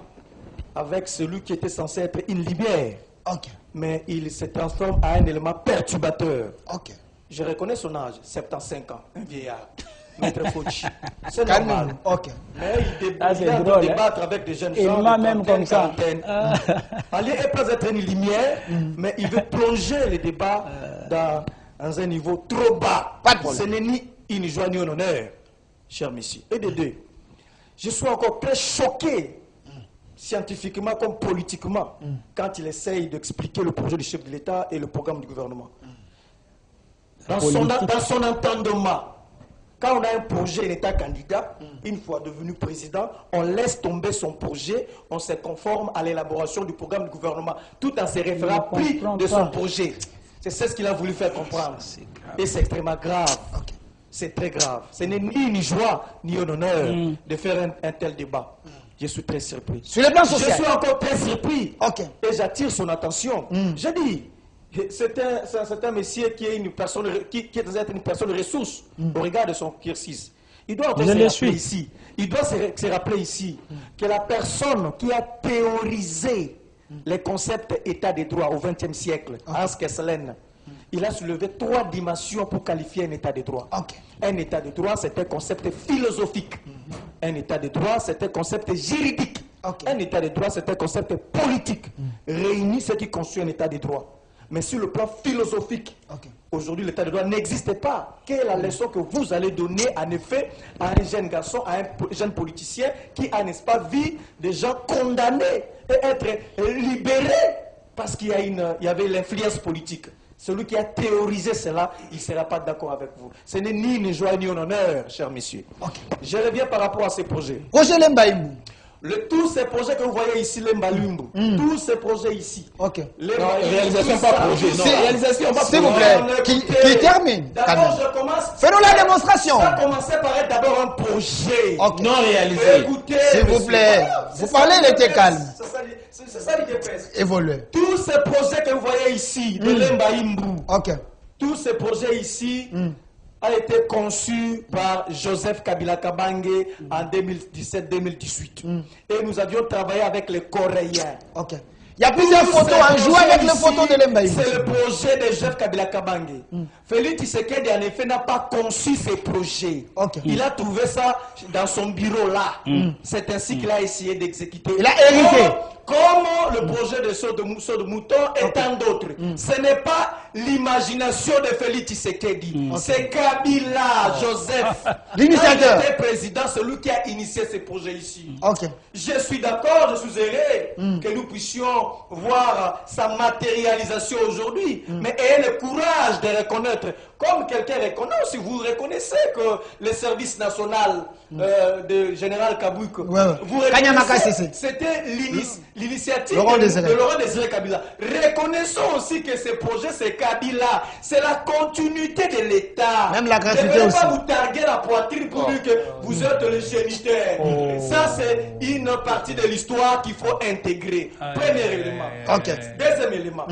avec celui qui était censé être une lumière. Mais il se transforme en un élément perturbateur. Je reconnais son âge, 75 ans, un vieillard. Maître Fauci. C'est normal. Mais il doit débattre avec des jeunes gens. Il même comme ça. Ali est pas être une lumière, mais il veut plonger les débats dans un niveau trop bas. Ce n'est ni une joie ni un honneur, cher monsieur. Et de deux, je suis encore très choqué, scientifiquement comme politiquement, quand il essaye d'expliquer le projet du chef de l'État et le programme du gouvernement. Dans son entendement, quand on a un projet, l'État candidat, une fois devenu président, on laisse tomber son projet, on se conforme à l'élaboration du programme du gouvernement, tout en se référant plus de son projet. C'est ce qu'il a voulu faire comprendre. Et c'est extrêmement grave. C'est très grave. Ce n'est ni une joie, ni un honneur de faire un tel débat. Je suis très surpris. Sur le plan social. Je suis encore très surpris. Et j'attire son attention. Je dis, c'est un monsieur qui est une personne une personne ressource au regard de son cursus. Il doit encore se rappeler ici. Il doit se rappeler ici que la personne qui a théorisé les concepts état de droit au XXe siècle, Hans Kesselen, il a soulevé 3 dimensions pour qualifier un état de droit. Un état de droit, c'est un concept philosophique. Un état de droit, c'est un concept juridique. Un état de droit, c'est un concept politique. Réunit ce qui constitue un état de droit. Mais sur le plan philosophique, aujourd'hui, l'état de droit n'existe pas. Quelle est la leçon que vous allez donner, en effet, à un jeune garçon, à un jeune politicien qui a, n'est-ce pas, vu des gens condamnés et être libérés parce qu'il y avait l'influence politique? Celui qui a théorisé cela, il ne sera pas d'accord avec vous. Ce n'est ni une joie ni un honneur, cher monsieur. Je reviens par rapport à ces projets. Roger Lembaïmou. Tous ces projets que vous voyez ici, Lembalumbu, tous ces projets ici. Réalisation pas projet. Réalisation pas projet. S'il vous plaît, qui termine. D'abord, je commence. Fais-nous la démonstration. Ça a commencé par être d'abord un projet non réalisé. Écoutez, s'il vous plaît, vous parlez, il était calme. C'est ça l'idée presque. Évoluez. Tous ces projets que vous voyez ici, de Lembaïmbu, tous ces projets ici, a été conçu par Joseph Kabila Kabange en 2017-2018. Et nous avions travaillé avec les Coréens. Il y a plusieurs photos, un jour avec les photos de Lembaïmbu. C'est le projet de Joseph Kabila Kabange. Félix Tshisekedi, en effet, n'a pas conçu ces projets. Il a trouvé ça dans son bureau là. C'est ainsi qu'il a essayé d'exécuter. Il a hérité. Comme le projet de saut de mouton et tant d'autres. Ce n'est pas l'imagination de Félix Tshisekedi. C'est Kabila, Joseph, l'initiateur. Quand il était président, celui qui a initié ces projets ici. Je suis d'accord, je suis heureux que nous puissions voir sa matérialisation aujourd'hui. Mais ayez le courage de reconnaître comme quelqu'un reconnaît aussi, vous reconnaissez que le service national de Général Kabouik, vous reconnaissez, c'était l'initiative de Laurent Désiré Kabila. Reconnaissons aussi que ce projet, c'est Kabila. C'est la continuité de l'État. Même la gratuité aussi. Ne pas vous targuer la poitrine pour dire que vous êtes le géniteur. Ça, c'est une partie de l'histoire qu'il faut intégrer. Premier élément. Deuxième élément.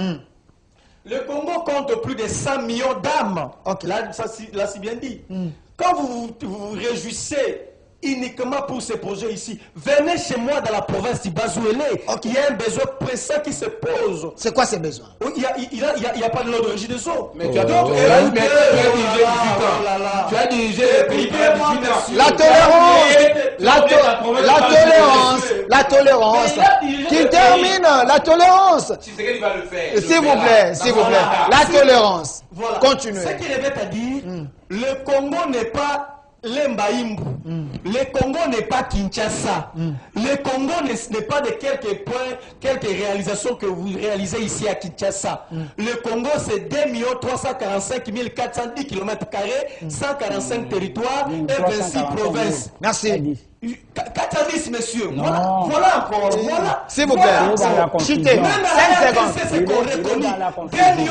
Le Congo compte plus de 100 millions d'âmes. Là, ça l'a si bien dit. Quand vous vous réjouissez uniquement pour ces projets ici, venez chez moi dans la province du Bazouélé. Il y a un besoin pressant qui se pose. C'est quoi ces besoins? Il n'y a pas de l'ordre des eaux. Mais tu as dirigé le pays. La tolérance. Qui termine la tolérance. S'il vous plaît, s'il vous plaît. La tolérance. Continuez. Ce qui revient à dire, le Congo n'est pas l'Embaïmbu. Le Congo n'est pas Kinshasa. Le Congo n'est pas de quelques points, quelques réalisations que vous réalisez ici à Kinshasa. Le Congo, c'est 2 345 410 km², 145 territoires et 26 provinces. Merci. 410, monsieur. Voilà encore. Voilà. S'il vous plaît. Chitez. 5 secondes.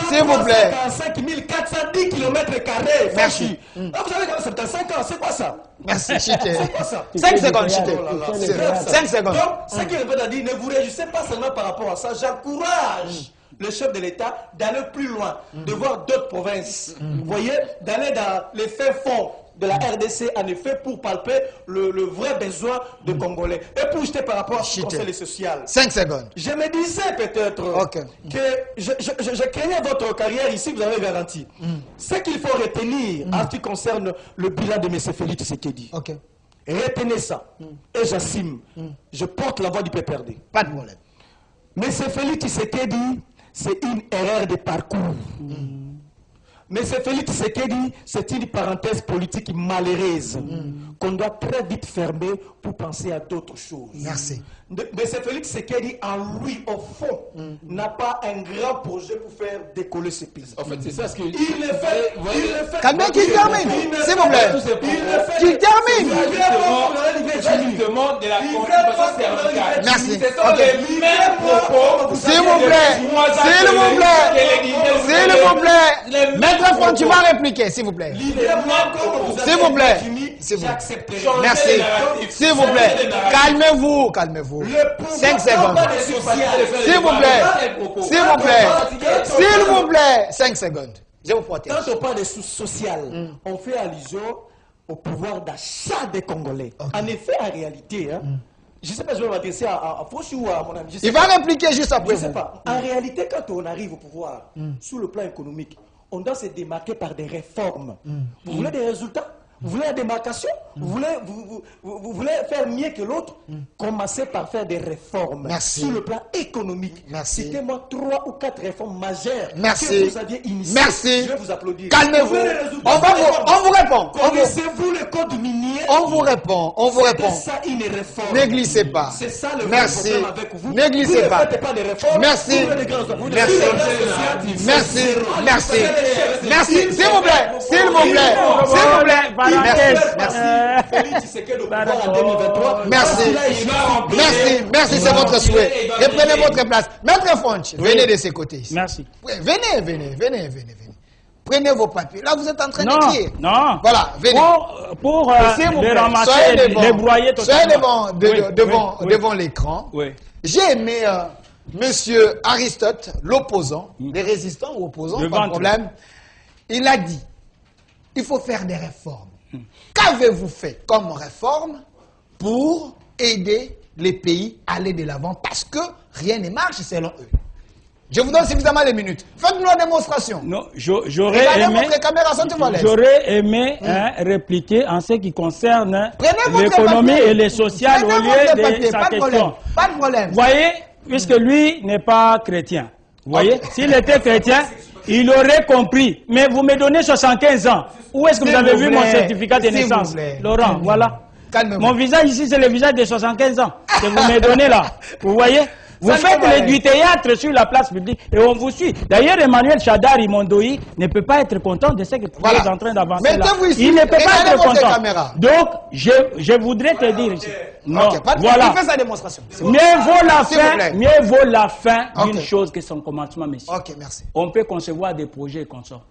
S'il vous plaît. 45 410 km². Merci. Vous avez 75 ans, c'est quoi ça? Merci, Chitez. C'est quoi ça? 5 secondes, Chitez. 5 secondes. Donc, ce qui revient à dire, ne vous réjouissez pas seulement par rapport à ça. J'encourage le chef de l'État d'aller plus loin, de voir d'autres provinces. Vous voyez, d'aller dans les fins fonds de la RDC, en effet, pour palper le vrai besoin de Congolais. Et pour jeter par rapport au conseil social. 5 secondes. Je me disais peut-être que je craignais votre carrière ici, vous avez garanti. Ce qu'il faut retenir en ce qui concerne le bilan de M. Félix Tshisekedi. Retenez ça. Et j'assume. Je porte la voix du PPRD. Pas de problème. M. Félix Tshisekedi, c'est une erreur de parcours. Mais c'est Félix Tshisekedi, c'est une parenthèse politique malheureuse qu'on doit très vite fermer pour penser à d'autres choses. Merci. Mais c'est Félix Tshisekedi, en lui, au fond, n'a pas un grand projet pour faire décoller ce pays. En fait, c'est ça ce qu'il il le fait. Calmez qu'il termine, s'il vous plaît. Qu'il termine. Justement de la contribution cervicale. Merci. Ce sont les mêmes propos. S'il vous plaît. S'il vous plaît. S'il vous plaît. Maître Franck, tu vas répliquer, s'il vous plaît. S'il vous plaît. Merci. S'il vous plaît. Calmez-vous. Calmez-vous. 5 secondes. S'il vous plaît. S'il vous plaît. S'il vous plaît. 5 secondes. Je vous protège. Quand on parle de social, on fait allusion au pouvoir d'achat des Congolais. En effet, en réalité, je ne sais pas si je vais m'adresser à Fauchi ou à mon ami. Il va répliquer juste après. Je ne sais pas. En réalité, quand on arrive au pouvoir, sur le plan économique, on doit se démarquer par des réformes. Vous voulez des résultats? Vous voulez la démarcation? Vous voulez faire mieux que l'autre? Commencez par faire des réformes. Merci. Sur le plan économique. Merci. Citez-moi 3 ou 4 réformes majeures que vous aviez initiées. Merci. Je vais vous applaudir. Calmez-vous. On vous répond. Connaissez-vous le code minier? On vous répond. On vous répond. C'est ça une réforme. Ne glissez pas. C'est ça le Merci. problème avec vous. Ne glissez pas. Vous ne faites pas de réformes. Merci. Merci. Merci. Merci. Merci. S'il vous plaît. S'il vous plaît. S'il vous plaît. Merci. Merci. Merci. Merci, c'est votre souhait. Et prenez votre place. Maître Fonch, venez de ce côté. Merci. Venez. Prenez vos papiers. Là, vous êtes en train d'écrire. Non. Voilà, venez. Pour les ramasser et les broyer totalement. Soyez devant l'écran. Oui. J'ai aimé Monsieur Aristote, l'opposant, les résistants ou opposants, pas de problème. Il a dit, il faut faire des réformes. Qu'avez-vous fait comme réforme pour aider les pays à aller de l'avant? Parce que rien ne marche selon eux. Je vous donne suffisamment les minutes. Faites-nous la démonstration. Non, j'aurais aimé répliquer en ce qui concerne l'économie et le social au lieu de sa question. Pas de problème. Voyez, puisque lui n'est pas chrétien. Vous voyez, s'il était chrétien, il aurait compris. Mais vous me donnez 75 ans. Où est-ce que vous avez vu mon certificat de naissance? Laurent, voilà. Mon visage ici, c'est le visage de 75 ans que vous me donnez là. Vous voyez? Vous faites du théâtre sur la place publique et on vous suit. D'ailleurs, Emmanuel Chadari Mondoï ne peut pas être content de ce que vous êtes en train d'avancer là. Il ne peut pas être content. Donc, je voudrais te dire ici. Non, voilà. Il fait sa démonstration. Mieux vaut la fin d'une chose que son commencement, monsieur. Ok, merci. On peut concevoir des projets comme ça.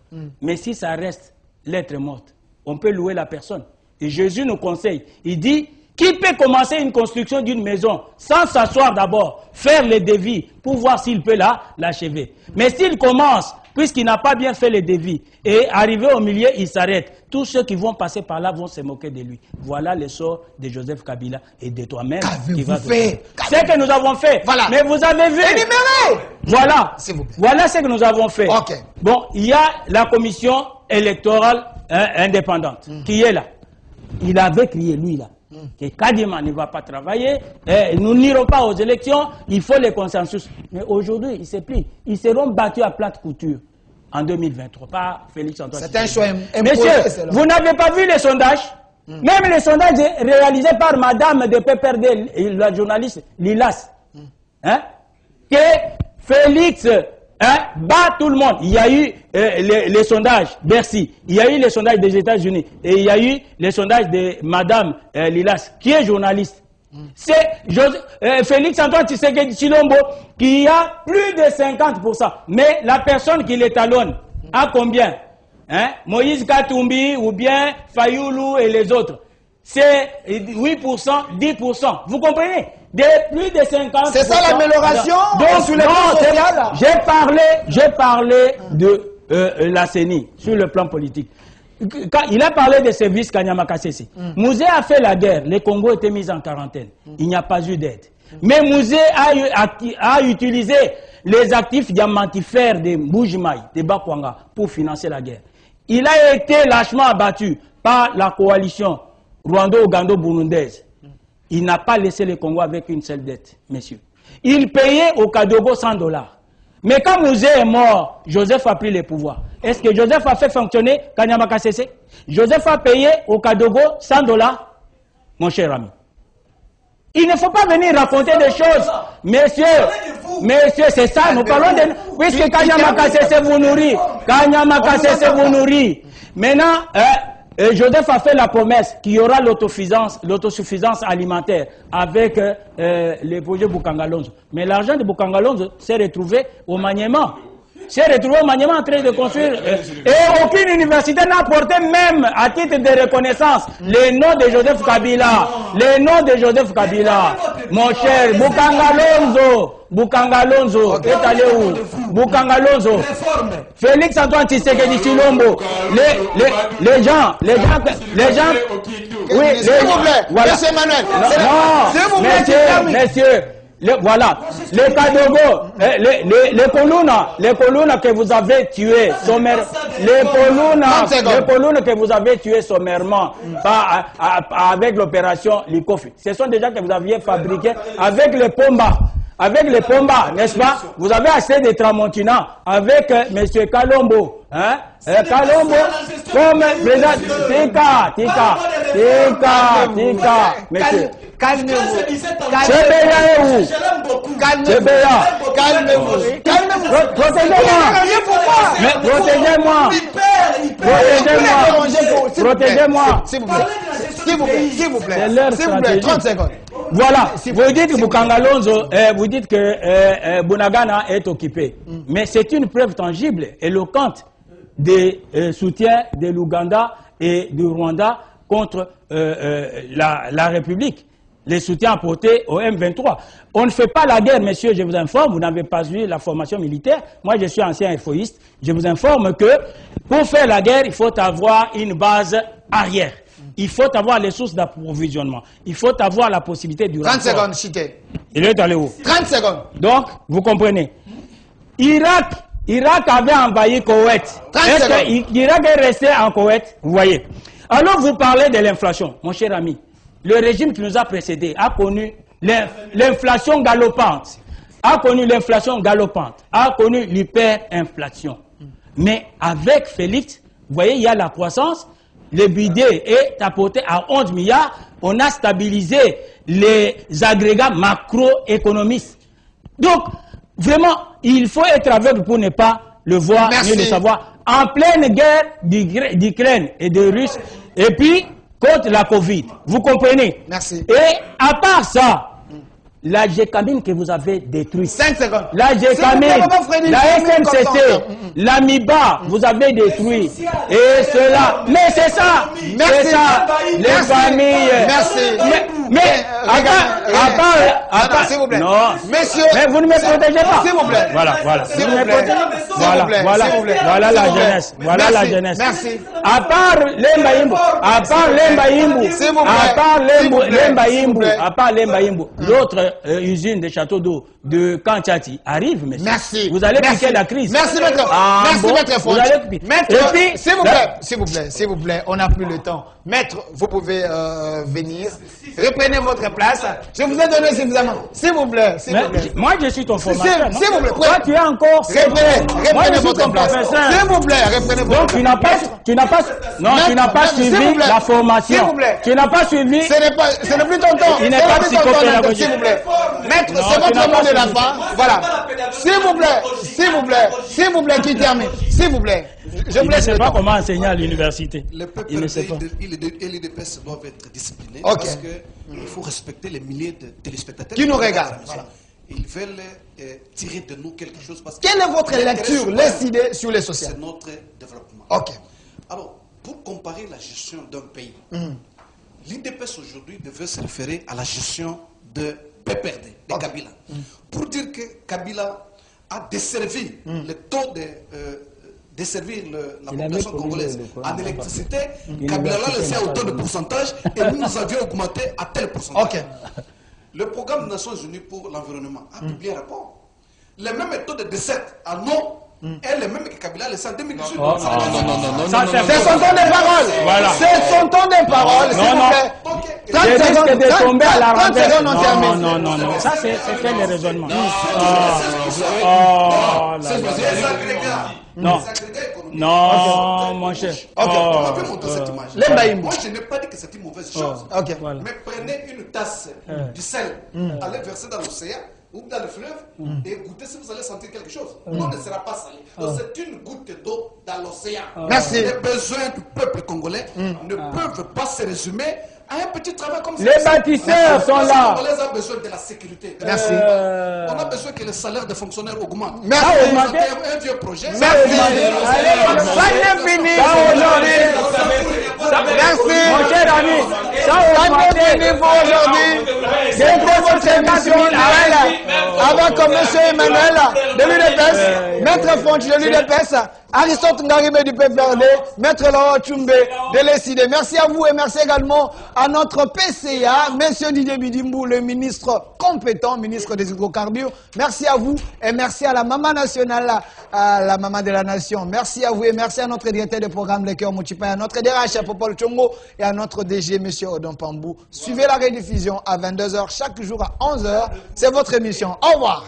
Mais si ça reste lettre morte, on peut louer la personne. Et Jésus nous conseille. Il dit, qui peut commencer une construction d'une maison sans s'asseoir d'abord, faire les devis pour voir s'il peut l'achever. Mais s'il commence, puisqu'il n'a pas bien fait les devis, et arrivé au milieu, il s'arrête. Tous ceux qui vont passer par là vont se moquer de lui. Voilà le sort de Joseph Kabila et de toi-même. Qu'avez-vous fait? C'est ce que nous avons fait. Voilà. Mais vous avez vu. Énumérez. Voilà. Voilà ce que nous avons fait. Okay. Bon, il y a la commission électorale indépendante qui est là. Il avait crié, lui, là, que Kadima ne va pas travailler, nous n'irons pas aux élections, il faut le consensus. Mais aujourd'hui, il se plie. Ils seront battus à plate couture en 2023, pas Félix Antoine. C'est un choix imposé. Monsieur, vous n'avez pas vu les sondages? Même les sondages réalisés par madame de PPRD, la journaliste Lilas, que Félix bat tout le monde. Il y a eu les sondages Bercy, il y a eu les sondages des États-Unis et il y a eu les sondages de madame Lilas, qui est journaliste. C'est Félix Antoine Tshisekedi Tshilombo qui a plus de 50%. Mais la personne qui l'étalonne a combien? Moïse Katumbi ou bien Fayoulou et les autres. C'est 8%, 10%. Vous comprenez? De plus de 50%. C'est ça l'amélioration? Donc, sur le plan social? J'ai parlé de la CENI sur le plan politique. Quand il a parlé des services Kanyama Kasese. Mouzé a fait la guerre. Le Congo était mis en quarantaine. Il n'y a pas eu d'aide. Mais Mouzé a utilisé les actifs diamantifères de Mbujimaï, de Bakwanga, pour financer la guerre. Il a été lâchement abattu par la coalition rwando-ougando-burundaise. Il n'a pas laissé le Congo avec une seule dette, messieurs. Il payait au Kadogo $100. Mais quand Mouzé est mort, Joseph a pris le pouvoir. Est-ce que Joseph a fait fonctionner Kanyama Kasese? Joseph a payé au Kadogo $100, mon cher ami. Il ne faut pas venir raconter des choses. Messieurs, c'est ça, nous parlons de... Puisque Kanyama Kasese vous nourrit. Kanyama Kasese vous nourrit. Maintenant, Joseph a fait la promesse qu'il y aura l'autosuffisance alimentaire avec les projets Bukangalonzo. Mais l'argent de Bukangalonzo s'est retrouvé au Maniema. s'est retrouvé au Maniema en train de construire. Et aucune université n'a porté même à titre de reconnaissance le nom de Joseph Kabila. Le nom de Joseph Kabila. Mon cher, Bukangalonzo, est allé où? Bukangalonzo. Félix Antoine Tshisekedi Tshilombo. Les gens. Oui, s'il vous plaît. Voilà. Monsieur Emmanuel. Non, messieurs. Voilà, les Kadogo, les colonnes que vous avez tuées sommairement, les colonnes que vous avez tuées sommairement avec l'opération Likofi, ce sont des gens que vous aviez fabriqués avec les Pomba. Avec les Pomba, n'est-ce pas? Vous avez acheté des Tramontina avec M. Kalombo. Hein? Kalombo, comme président. Tika. Monsieur. Calmez-vous. Chebeya est où? Calmez-vous. Protégez-moi. Protégez-moi. S'il vous plaît. 30 secondes. Voilà, vous dites que Bukangalonzo, vous dites que Bunagana est occupé. Mais c'est une preuve tangible, éloquente, des soutiens de l'Ouganda et du Rwanda contre la République. Les soutiens apportés au M23. On ne fait pas la guerre, messieurs, je vous informe, vous n'avez pas eu la formation militaire. Moi, je suis ancien infoïste. Je vous informe que pour faire la guerre, il faut avoir une base arrière. Il faut avoir les sources d'approvisionnement. Il faut avoir la possibilité du 30 secondes, Chité. Il est allé où? 30 secondes. Donc, vous comprenez. Irak avait envahi Koweït. Est-ce que Irak est resté en Koweït? Vous voyez. Alors, vous parlez de l'inflation, mon cher ami. Le régime qui nous a précédés a connu l'inflation galopante. A connu l'hyperinflation. Mais avec Félix, vous voyez, il y a la croissance. Le budget est apporté à 11 milliards. On a stabilisé les agrégats macroéconomistes. Donc, vraiment, il faut être aveugle pour ne pas le voir, ni le savoir. En pleine guerre d'Ukraine et de Russie, et puis contre la Covid. Vous comprenez? Merci. Et à part ça, la GECAMIN que vous avez détruite. 5 secondes. La GECAMIN, la SNCC, la MIBA, vous avez détruit. Et cela, mais c'est ça. C'est ça. Les familles. Merci. Mais, à part, s'il vous plaît. Non. Messieurs. Mais vous ne me protégez pas. S'il vous plaît. Voilà. S'il vous plaît. Voilà la jeunesse. Voilà la jeunesse. Merci. À part Lemba-Imbu, à part Lemba-Imbu, l'autre usine de châteaux d'eau de Kanchati arrive, monsieur. Merci. Vous allez piquer la crise. Merci, maître. Merci, maître Fonch. Maître, s'il vous plaît, on n'a plus le temps. Maître, vous pouvez venir. Reprenez votre place. Je vous ai donné suffisamment. S'il vous plaît. Moi, je suis ton formateur. S'il vous plaît. Toi, tu es encore. Reprenez votre place. S'il vous plaît, reprenez votre place. Donc, tu n'as pas suivi la formation. S'il vous plaît. Tu n'as pas suivi. Ce n'est plus ton temps. Il n'est pas psychopédagogique. S'il vous plaît. Maître, c'est votre mot de la fin. Voilà. S'il vous plaît, qui termine. S'il vous plaît. Je ne sais pas comment enseigner à l'université. Le peuple et l'UDPS doivent être disciplinés parce qu'il faut respecter les milliers de téléspectateurs qui nous regardent. Voilà. Ils veulent tirer de nous quelque chose. Parce quelle est votre lecture, les idées sur les sociales? C'est notre développement. Ok. Alors, pour comparer la gestion d'un pays, l'UDPS aujourd'hui devait se référer à la gestion de PPRD, de Kabila. Pour dire que Kabila a desservi le taux de... desservir la population congolaise en électricité, Kabila l'a laissé à autant de pourcentage et nous avions augmenté à tel pourcentage. Le programme des Nations Unies pour l'environnement a publié un rapport. Les mêmes méthodes de dessert en eau est les mêmes que Kabila a laissé en 2018. Non. C'est son ton de parole. Voilà. C'est son ton de parole, s'il vous plaît. 30 secondes de tomber à la renverse. Non. Ça, c'est quel raisonnement? Non, mon cher. Moi, je n'ai pas dit que c'est une mauvaise chose. Mais prenez une tasse du sel, allez verser dans l'océan ou dans le fleuve et goûtez si vous allez sentir quelque chose. L'eau ne sera pas salée. Donc c'est une goutte d'eau dans l'océan. Merci. Les besoins du peuple congolais ne peuvent pas se résumer à un petit travail comme ça. Les bâtisseurs sont là. Les Congolais ont besoin de la sécurité. Merci. On a besoin que le salaire des fonctionnaires augmente. Merci. Un vieux projet. Merci. Ça n'est fini aujourd'hui. Merci. Mon cher ami. Ça n'est fini pour aujourd'hui. C'était votre émission avec M. Emmanuel de l'UDPS, Maître Fonch de l'UDPS, Aristote Ngarime du PPRD, Maître Laurent Tchumbe de l'ECD. Merci à vous et merci également à notre PCA, M. Didier Bidimbu, le ministre compétent, ministre des hydrocarbures. Merci à vous et merci à la maman nationale, à la maman de la nation. Merci à vous et merci à notre directeur de programme, Lekeo Moutipa, à notre DRH, Popol Chongo et à notre DG, M. Odon Pambou. Suivez la rediffusion à 22h chaque jour à 11h. C'est votre émission. Au revoir.